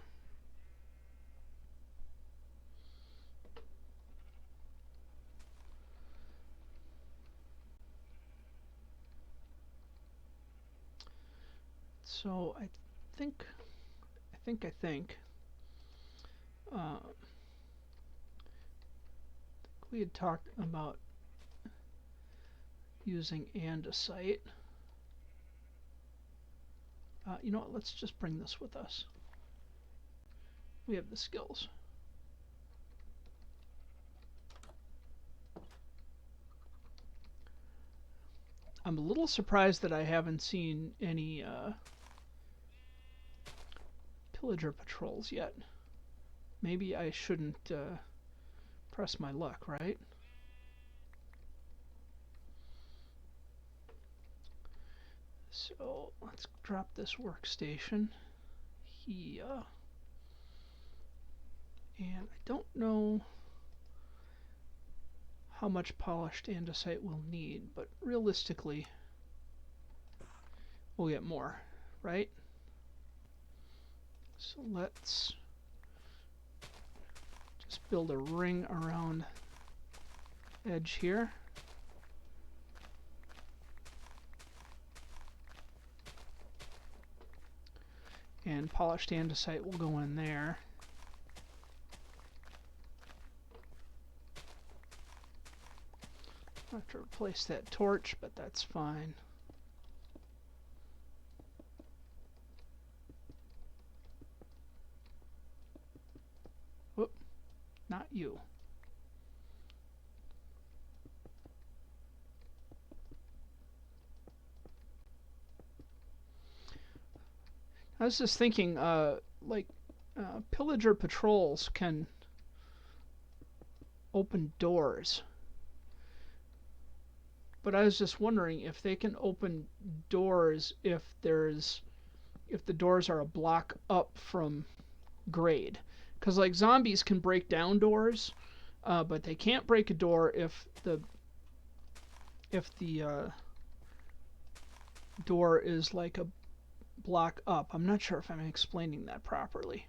So I think we had talked about using andesite. You know what, let's just bring this with us. We have the skills. I'm a little surprised that I haven't seen any pillager patrols yet. Maybe I shouldn't press my luck, right? So let's drop this workstation here. And I don't know how much polished andesite we'll need, but realistically we'll get more, right? So let's just build a ring around edge here. And polished andesite will go in there. I have to replace that torch, but that's fine. Whoop, not you. I was just thinking, pillager patrols can open doors. But I was just wondering if they can open doors if the doors are a block up from grade. Because like zombies can break down doors, but they can't break a door if the door is like a block up. I'm not sure if I'm explaining that properly.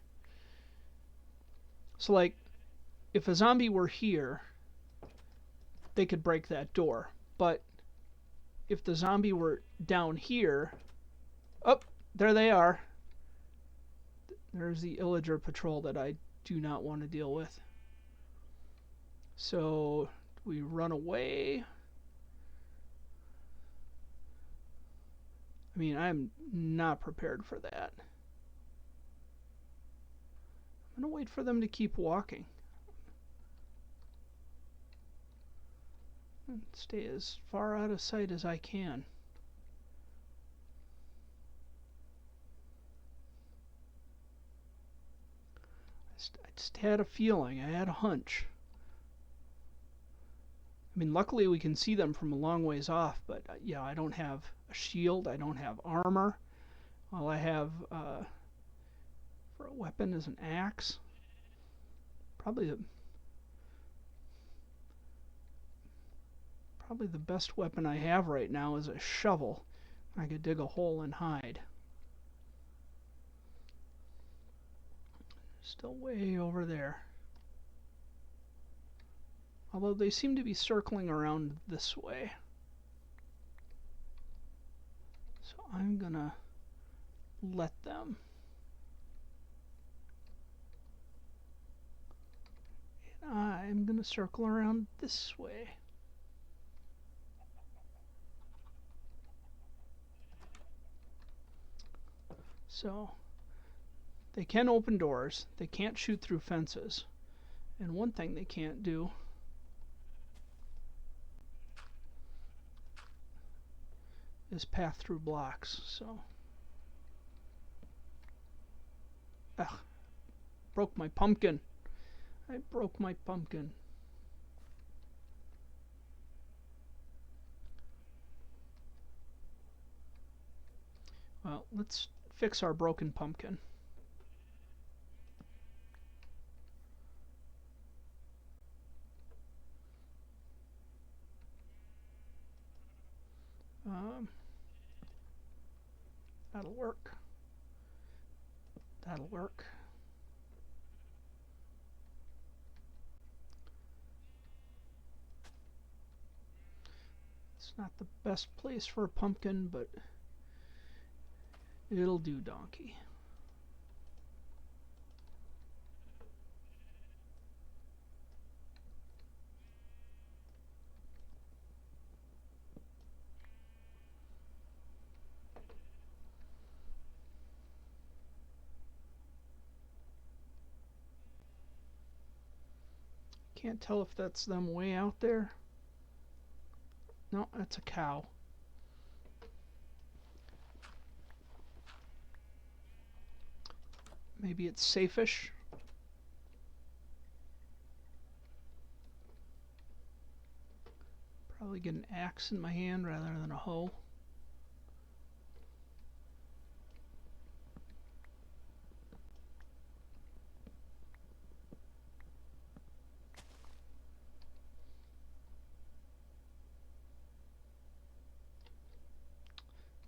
So like if a zombie were here, they could break that door. But if the zombie were down here, oh, there they are. There's the Illager patrol that I do not want to deal with. So we run away. I mean, I'm not prepared for that. I'm gonna wait for them to keep walking. And stay as far out of sight as I can. I just had a feeling. I had a hunch. I mean, luckily we can see them from a long ways off, but yeah, I don't have a shield. I don't have armor. All I have for a weapon is an axe. Probably the best weapon I have right now is a shovel. I could dig a hole and hide. Still way over there. Although they seem to be circling around this way. So I'm gonna let them. And I'm gonna circle around this way. So they can open doors. They can't shoot through fences. And one thing they can't do is path through blocks. So, ugh, broke my pumpkin. I broke my pumpkin. Well, let's fix our broken pumpkin. That'll work. That'll work. It's not the best place for a pumpkin, but it'll do, donkey. Can't tell if that's them way out there. No, that's a cow. Maybe it's safe-ish. Probably get an axe in my hand rather than a hoe.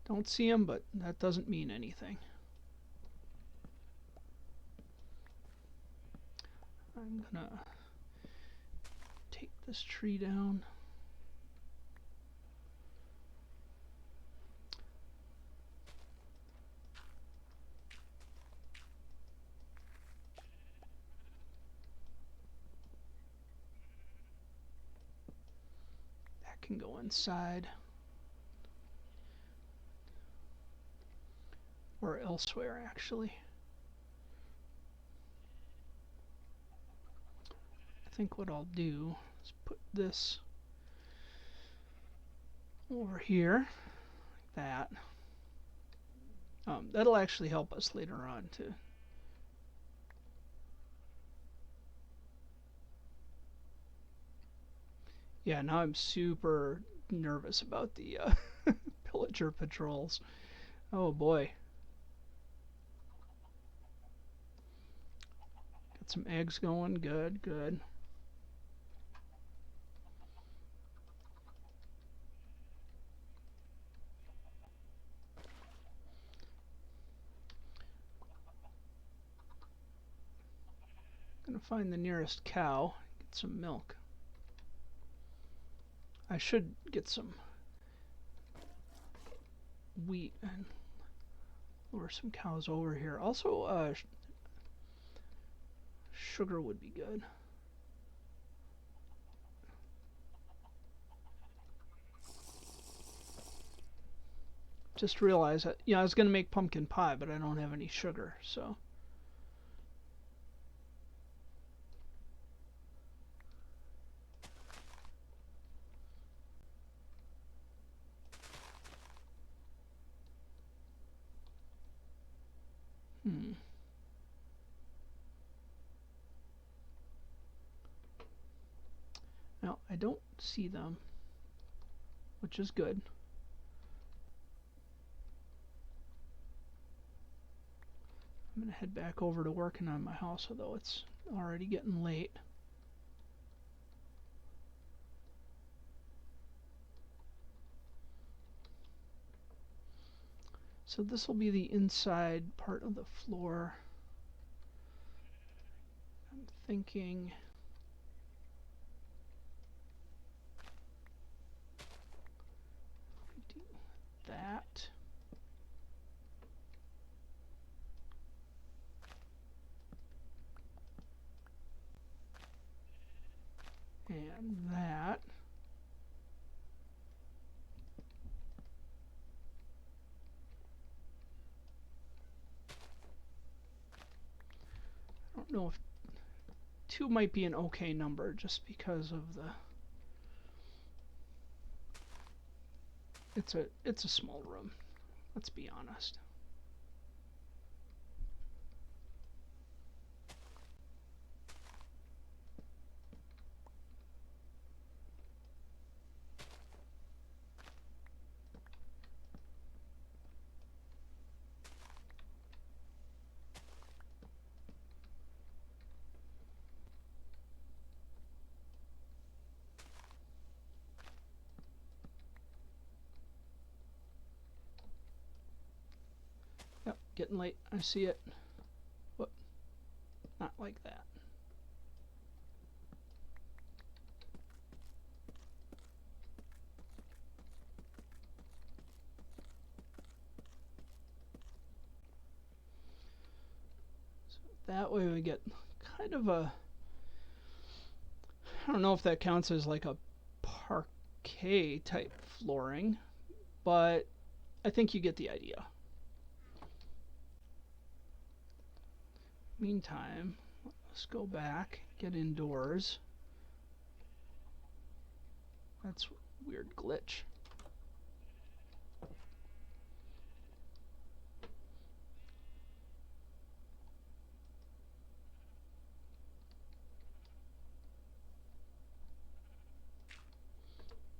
Don't see him, but that doesn't mean anything. I'm gonna take this tree down. That can go inside. Or elsewhere, actually. I think what I'll do is put this over here, like that. That'll actually help us later on, too. Yeah, now I'm super nervous about the pillager patrols. Oh boy. Got some eggs going. Good, good. Gonna find the nearest cow, get some milk. I should get some wheat and lure some cows over here. Also, sugar would be good. just realized that, I was going to make pumpkin pie, but I don't have any sugar, so. Now, I don't see them, which is good. I'm going to head back over to working on my house, although it's already getting late. So this will be the inside part of the floor. I'm thinking do that. And that. I don't know if 2 might be an okay number just because of the it's a small room, let's be honest. Yep, getting late. I see it. But not like that. So that way we get kind of a, I don't know if that counts as like a parquet type flooring, but I think you get the idea. Meantime, let's go back, get indoors. That's a weird glitch.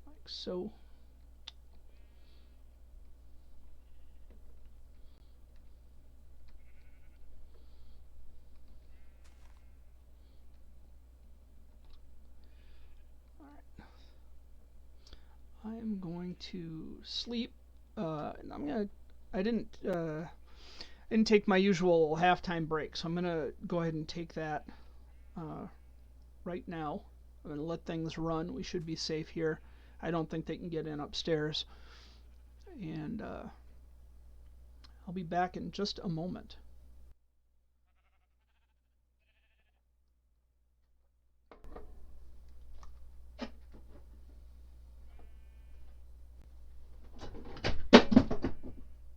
Like so. I'm going to sleep. And I didn't take my usual halftime break, so I'm gonna go ahead and take that right now. I'm gonna let things run. We should be safe here. I don't think they can get in upstairs, and I'll be back in just a moment.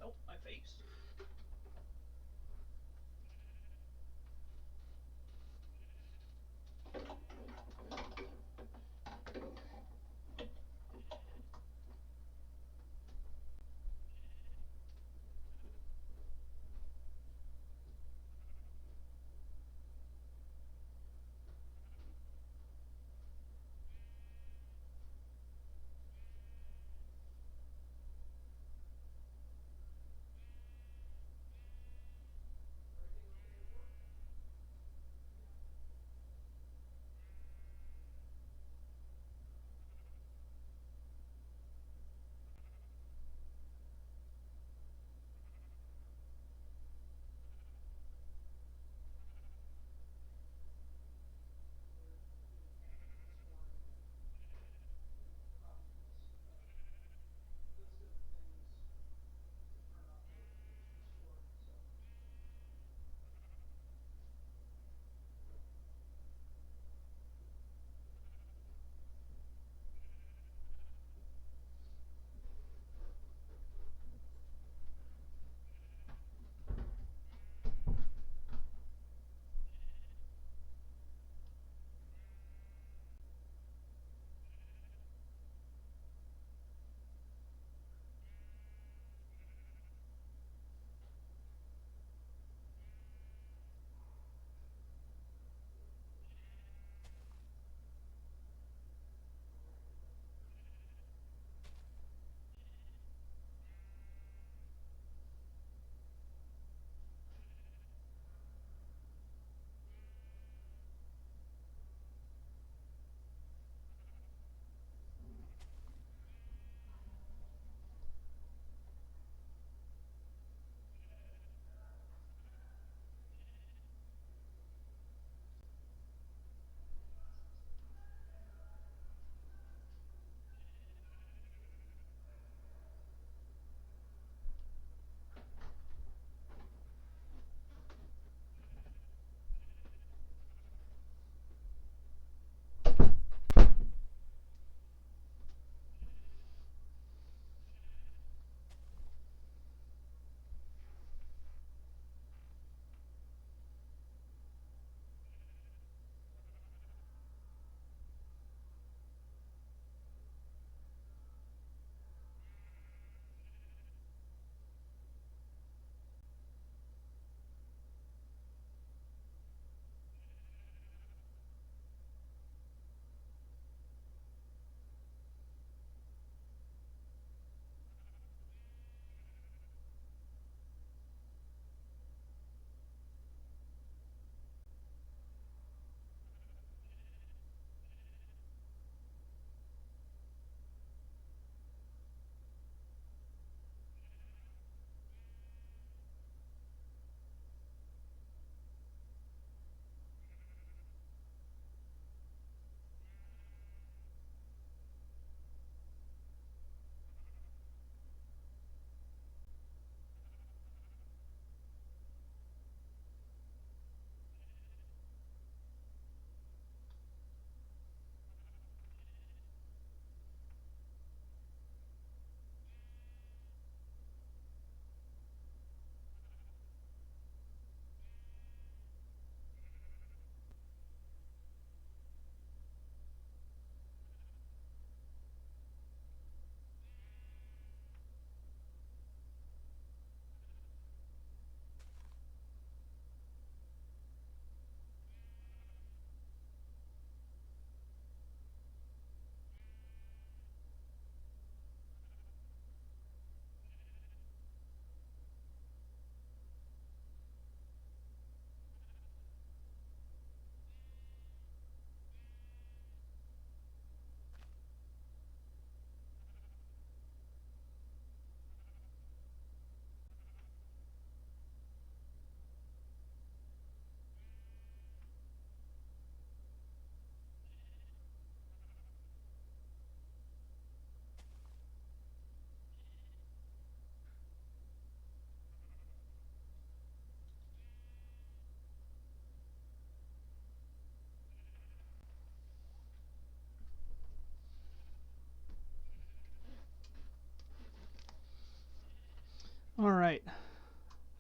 Oh, my face.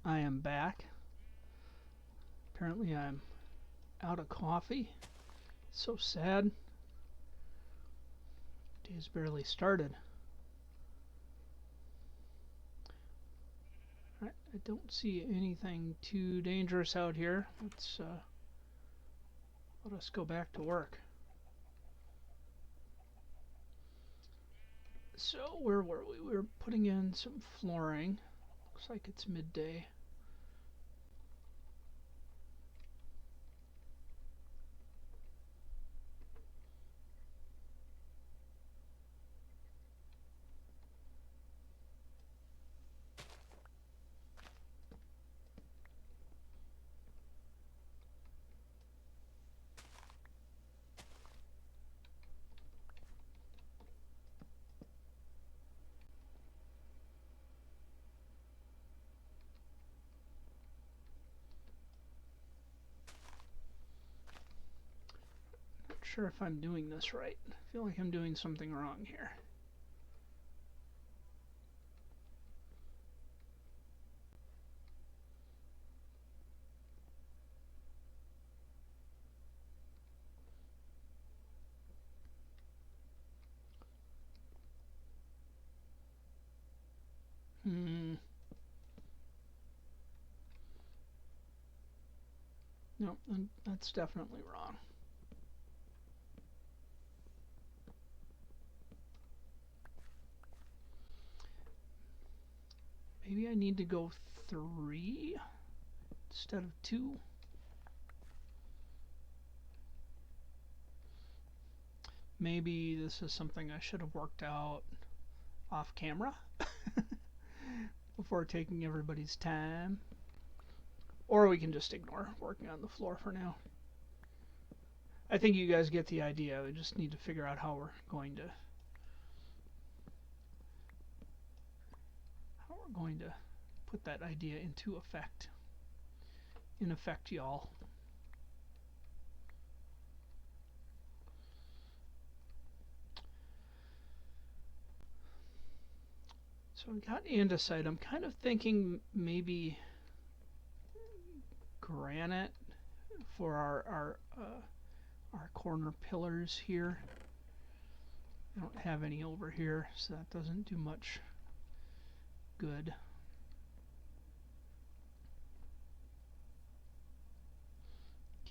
I am back. Apparently I'm out of coffee. So sad. Day's barely started. I don't see anything too dangerous out here. Let us go back to work. So where were we? We were putting in some flooring. Looks like it's midday. Not sure if I'm doing this right. I feel like I'm doing something wrong here. No, that's definitely wrong. Maybe I need to go 3 instead of 2. Maybe this is something I should have worked out off camera before taking everybody's time. Or we can just ignore working on the floor for now. I think you guys get the idea. We just need to figure out how we're going to put that idea into effect. In effect, y'all. So we got andesite. I'm kind of thinking maybe granite for our corner pillars here. I don't have any over here, so that doesn't do much good.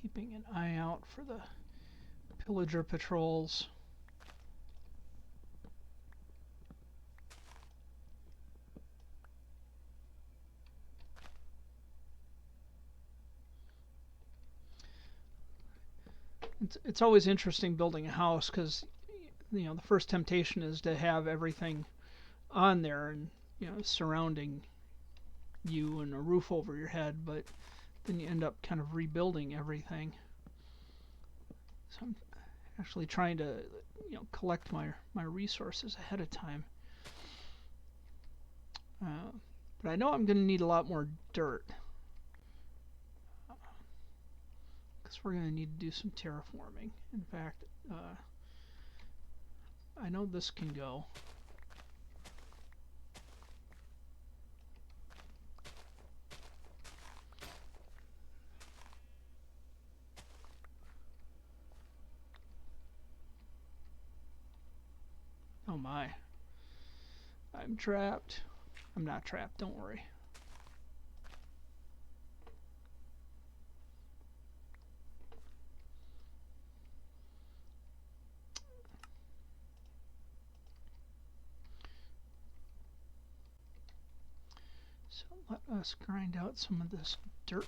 Keeping an eye out for the pillager patrols. It's always interesting building a house because the first temptation is to have everything on there and surrounding you and a roof over your head, but then you end up kind of rebuilding everything. So I'm actually trying to collect my resources ahead of time. But I know I'm going to need a lot more dirt. Because we're going to need to do some terraforming. In fact, I know this can go. Oh my. I'm trapped. I'm not trapped, don't worry. So let us grind out some of this dirt,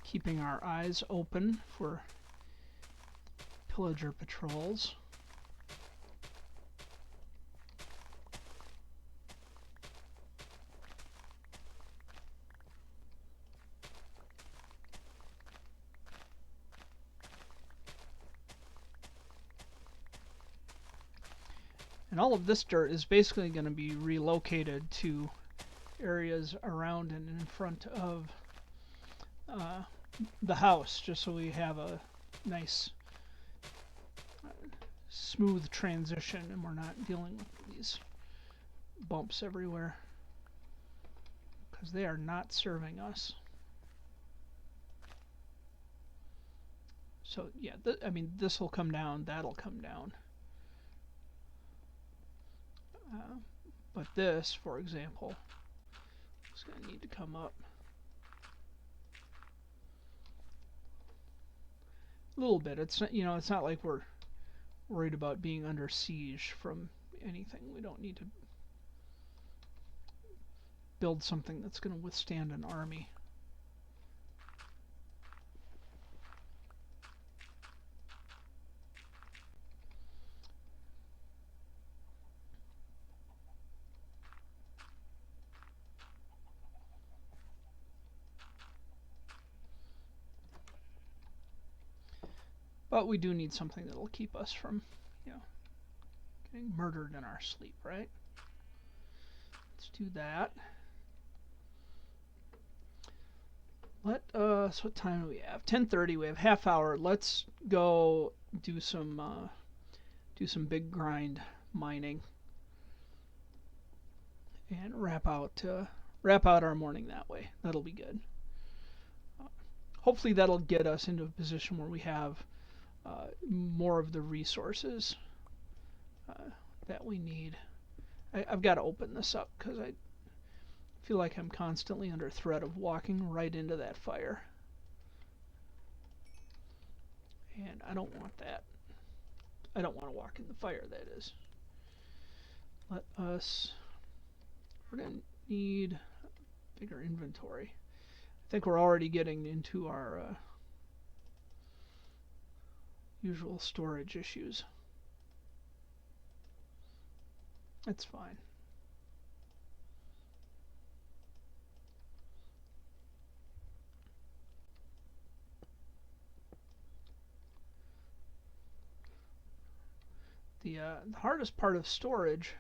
keeping our eyes open for pillager patrols. And all of this dirt is basically going to be relocated to areas around and in front of the house, just so we have a nice smooth transition and we're not dealing with these bumps everywhere. because they are not serving us. So yeah, I mean, this will come down, that'll come down. But this, for example, is going to need to come up a little bit. It's not, you know, it's not like we're worried about being under siege from anything. We don't need to build something that's going to withstand an army. But we do need something that'll keep us from, you know, getting murdered in our sleep, right? Let's do that. Let us, what time do we have? 10:30. We have half hour. Let's go do some big grind mining and wrap out our morning that way. That'll be good. Hopefully that'll get us into a position where we have more of the resources that we need. I've got to open this up because I feel like I'm constantly under threat of walking right into that fire. And I don't want that. I don't want to walk in the fire, that is. We're going to need bigger inventory. I think we're already getting into our usual storage issues. That's fine. The hardest part of storage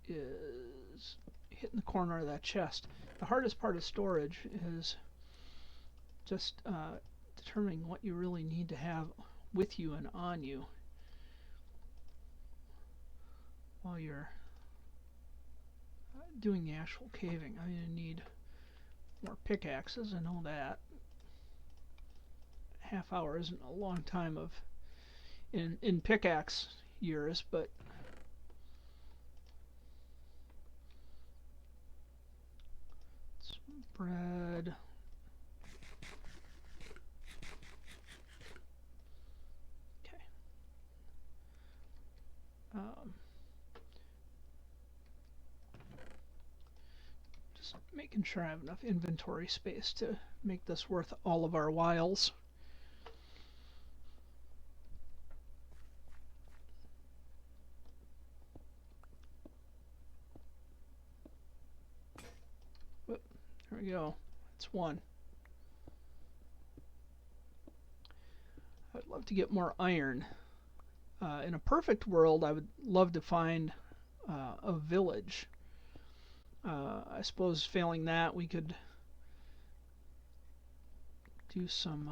is hitting the corner of that chest. The hardest part of storage is just determining what you really need to have with you and on you while you're doing the actual caving. I'm going to need more pickaxes, I know that. Half hour isn't a long time of in pickaxe years, but bread. Okay. Just making sure I have enough inventory space to make this worth all of our whiles. Whoop, there we go. That's one. I'd love to get more iron. In a perfect world, I would love to find a village. I suppose failing that, we could do some...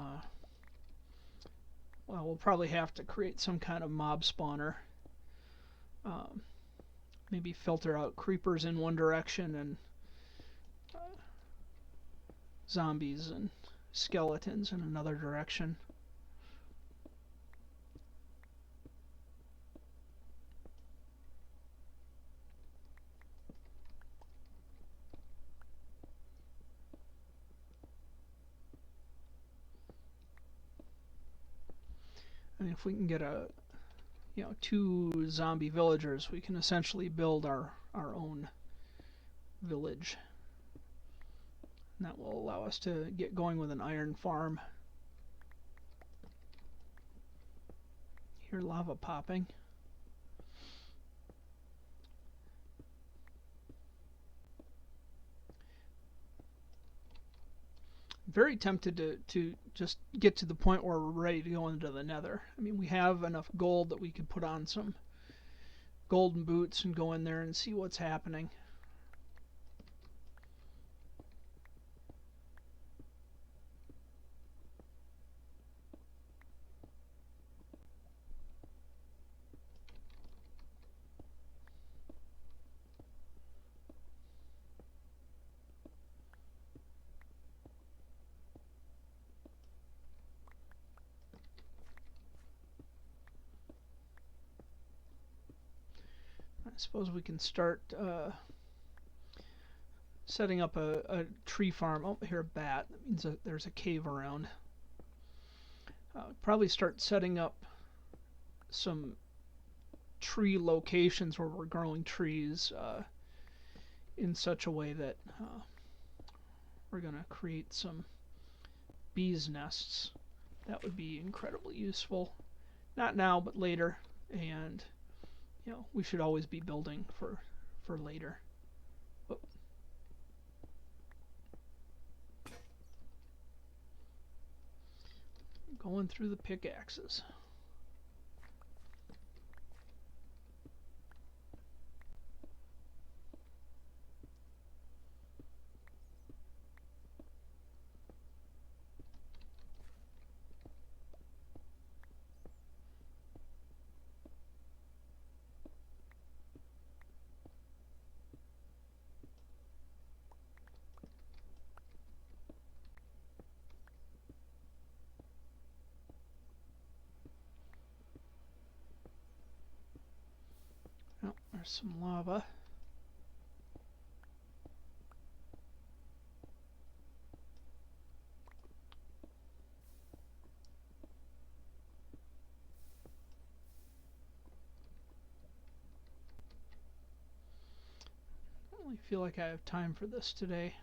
well, we'll probably have to create some kind of mob spawner. Maybe filter out creepers in one direction and zombies and skeletons in another direction. I mean, if we can get two zombie villagers, we can essentially build our own village. And that will allow us to get going with an iron farm. Hear lava popping. Very tempted to just get to the point where we're ready to go into the Nether. I mean, we have enough gold that we could put on some golden boots and go in there and see what's happening. suppose we can start setting up a tree farm. Oh, here a bat. That means that there's a cave around. Probably start setting up some tree locations where we're growing trees in such a way that we're going to create some bees nests. That would be incredibly useful. Not now, but later. And we should always be building for later. Oh. Going through the pickaxes. Oh, there's some lava. I don't really feel like I have time for this today.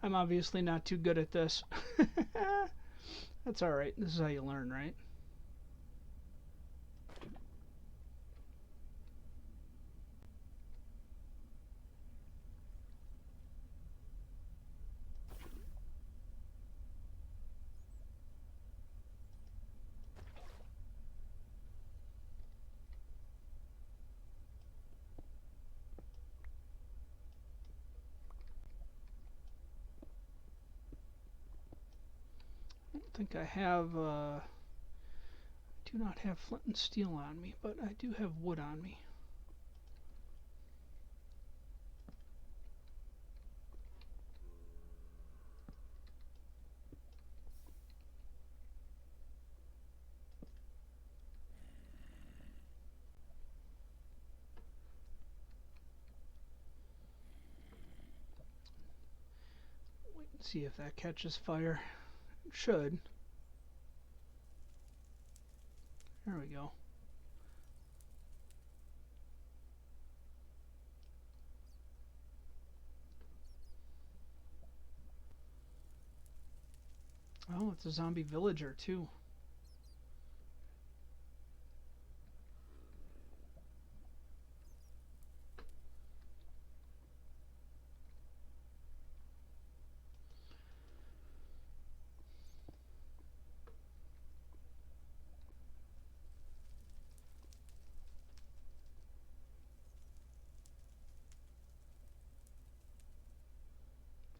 I'm obviously not too good at this. That's alright. This is how you learn, right? think I have, do not have flint and steel on me, but I do have wood on me. Wait and see if that catches fire. It should. There we go. Oh, it's a zombie villager too.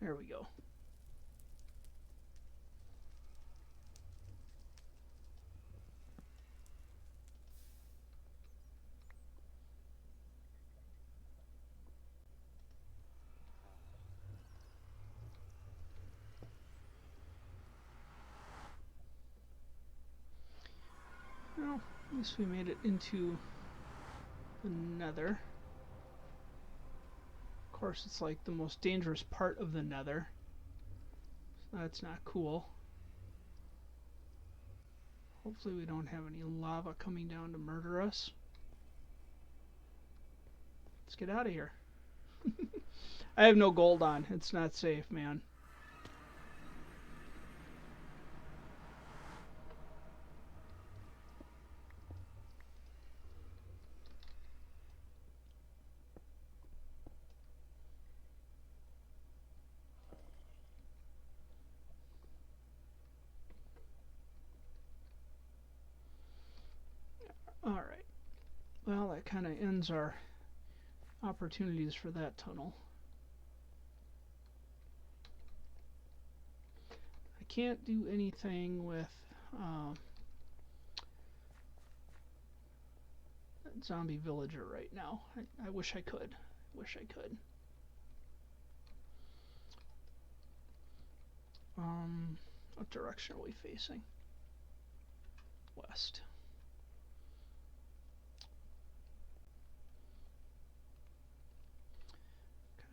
There we go. Well, at least we made it into the Nether. Of course, it's like the most dangerous part of the Nether. So that's not cool. Hopefully we don't have any lava coming down to murder us. Let's get out of here. I have no gold on. It's not safe, man. Alright. Well, that kind of ends our opportunities for that tunnel. I can't do anything with that zombie villager right now. I wish I could. Wish I could. What direction are we facing? West.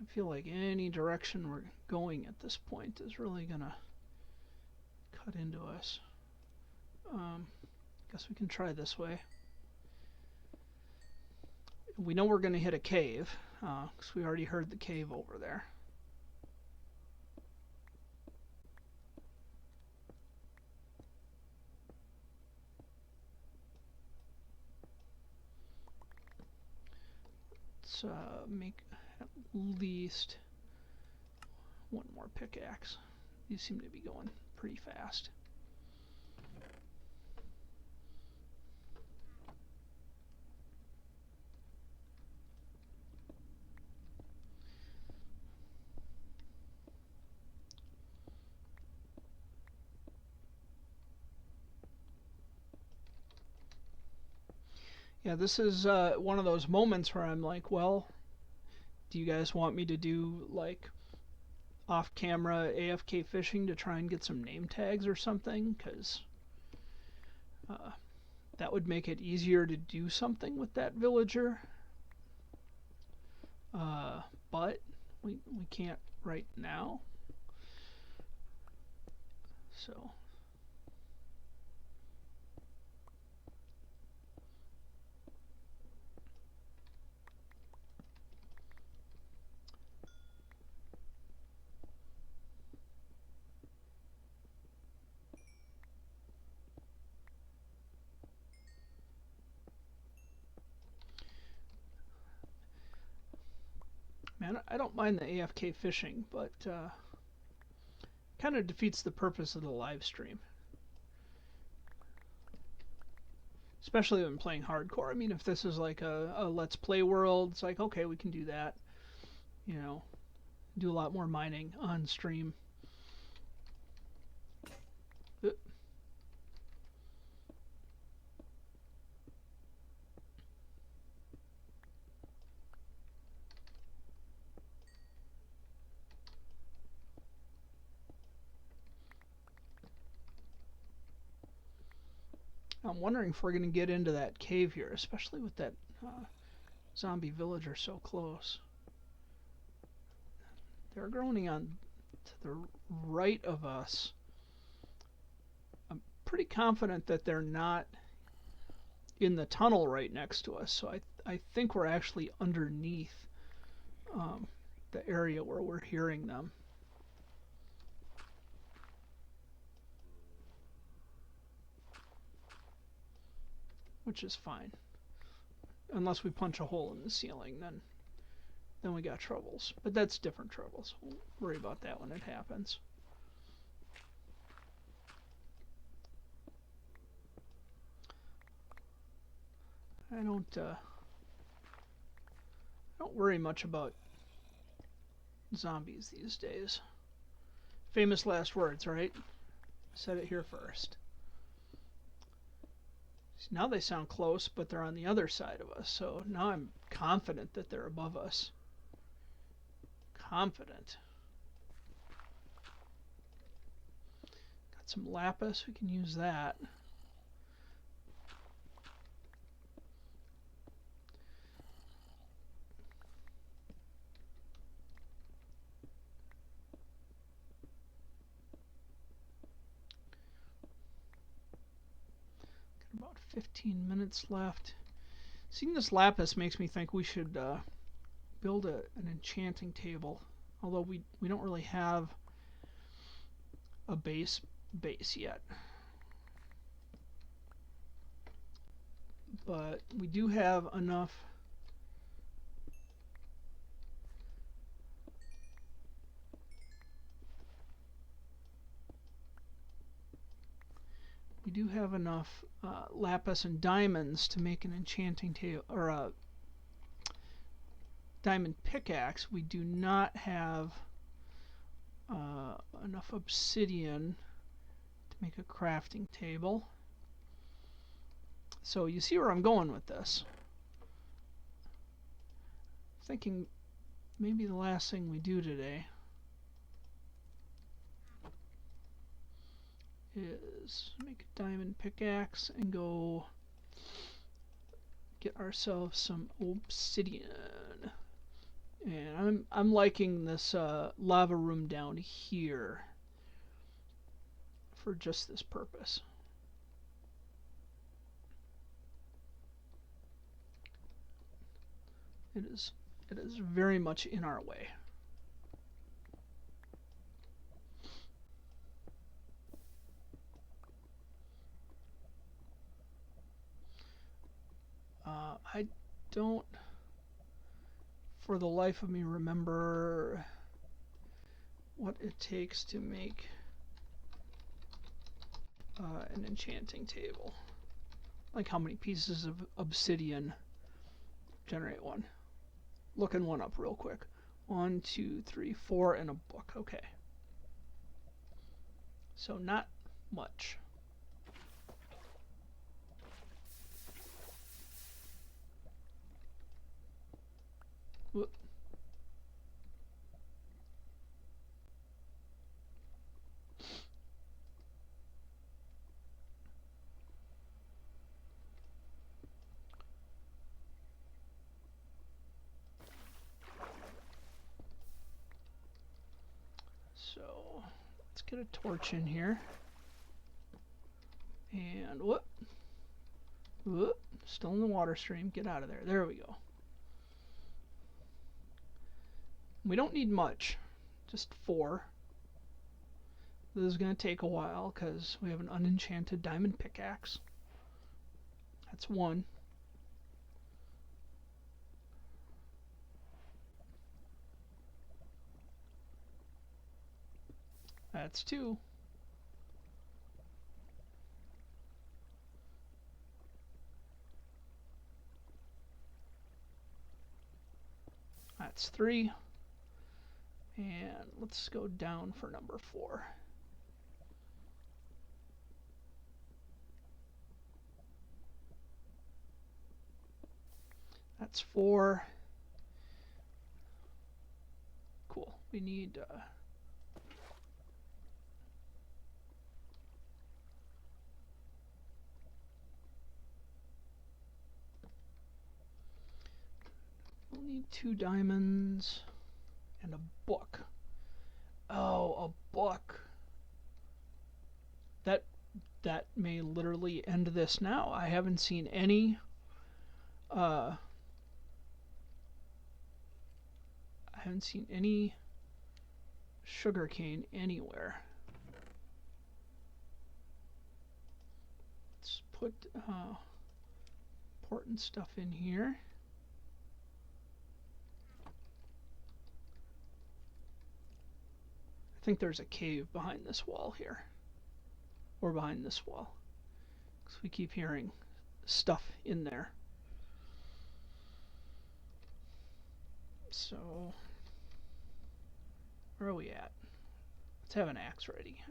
I feel like any direction we're going at this point is really gonna cut into us. Guess we can try this way. We know we're gonna hit a cave, because we already heard the cave over there. Let's make at least one more pickaxe. These seem to be going pretty fast. Yeah, this is one of those moments where I'm like, well, do you guys want me to do like off-camera AFK fishing to try and get some name tags or something? Because that would make it easier to do something with that villager. But we can't right now. So man, I don't mind the AFK fishing, but kind of defeats the purpose of the live stream. Especially when playing hardcore. I mean, if this is like a let's play world, it's like, okay, we can do that. You know, do a lot more mining on stream. I'm wondering if we're going to get into that cave here, especially with that zombie villager so close. They're groaning on to the right of us. I'm pretty confident that they're not in the tunnel right next to us, so I think we're actually underneath the area where we're hearing them. Which is fine. Unless we punch a hole in the ceiling, then we got troubles. But that's different troubles. We'll worry about that when it happens. I don't worry much about zombies these days. Famous last words, right? Said it here first. Now they sound close, but they're on the other side of us, so now I'm confident that they're above us. Confident. Got some lapis, we can use that. About 15 minutes left. Seeing this lapis makes me think we should build an enchanting table. Although we don't really have a base yet. But we do have enough lapis and diamonds to make an enchanting table or a diamond pickaxe. We do not have enough obsidian to make a crafting table. So you see where I'm going with this. Thinking maybe the last thing we do today is make a diamond pickaxe and go get ourselves some obsidian. And I'm liking this lava room down here for just this purpose. It is very much in our way. I don't, for the life of me, remember what it takes to make an enchanting table. Like how many pieces of obsidian generate one. Looking one up real quick. 1, 2, 3, 4 in a book. Okay. So not much. Whoop. So let's get a torch in here. And whoop. Whoop. Still in the water stream. Get out of there. There we go. We don't need much. Just 4. This is going to take a while because we have an unenchanted diamond pickaxe. That's 1. That's 2. That's 3. And let's go down for number 4. That's 4. Cool. We need Need 2 diamonds and a book. Oh, a book. That may literally end this now. I haven't seen any sugarcane anywhere. Let's put important stuff in here. I think there's a cave behind this wall here. Or behind this wall. Because we keep hearing stuff in there. So, where are we at? Let's have an axe ready.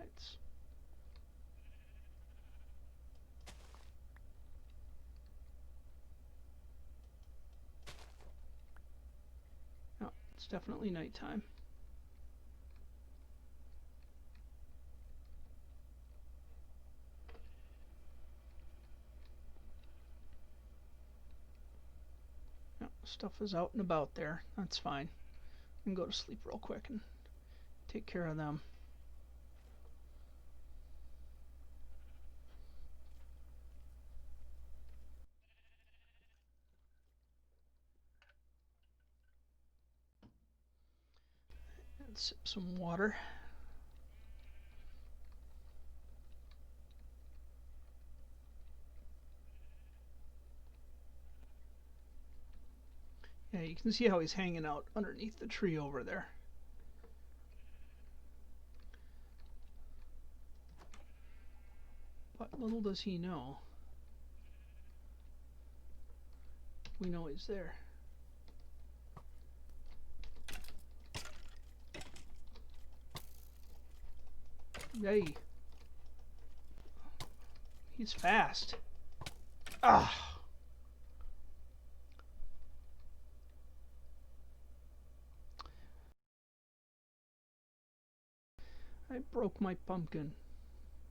Oh, it's definitely nighttime. Stuff is out and about there. That's fine. I can go to sleep real quick and take care of them. And sip some water. Yeah, you can see how he's hanging out underneath the tree over there. But little does he know, we know he's there. Yay. He's fast. Ah! I broke my pumpkin.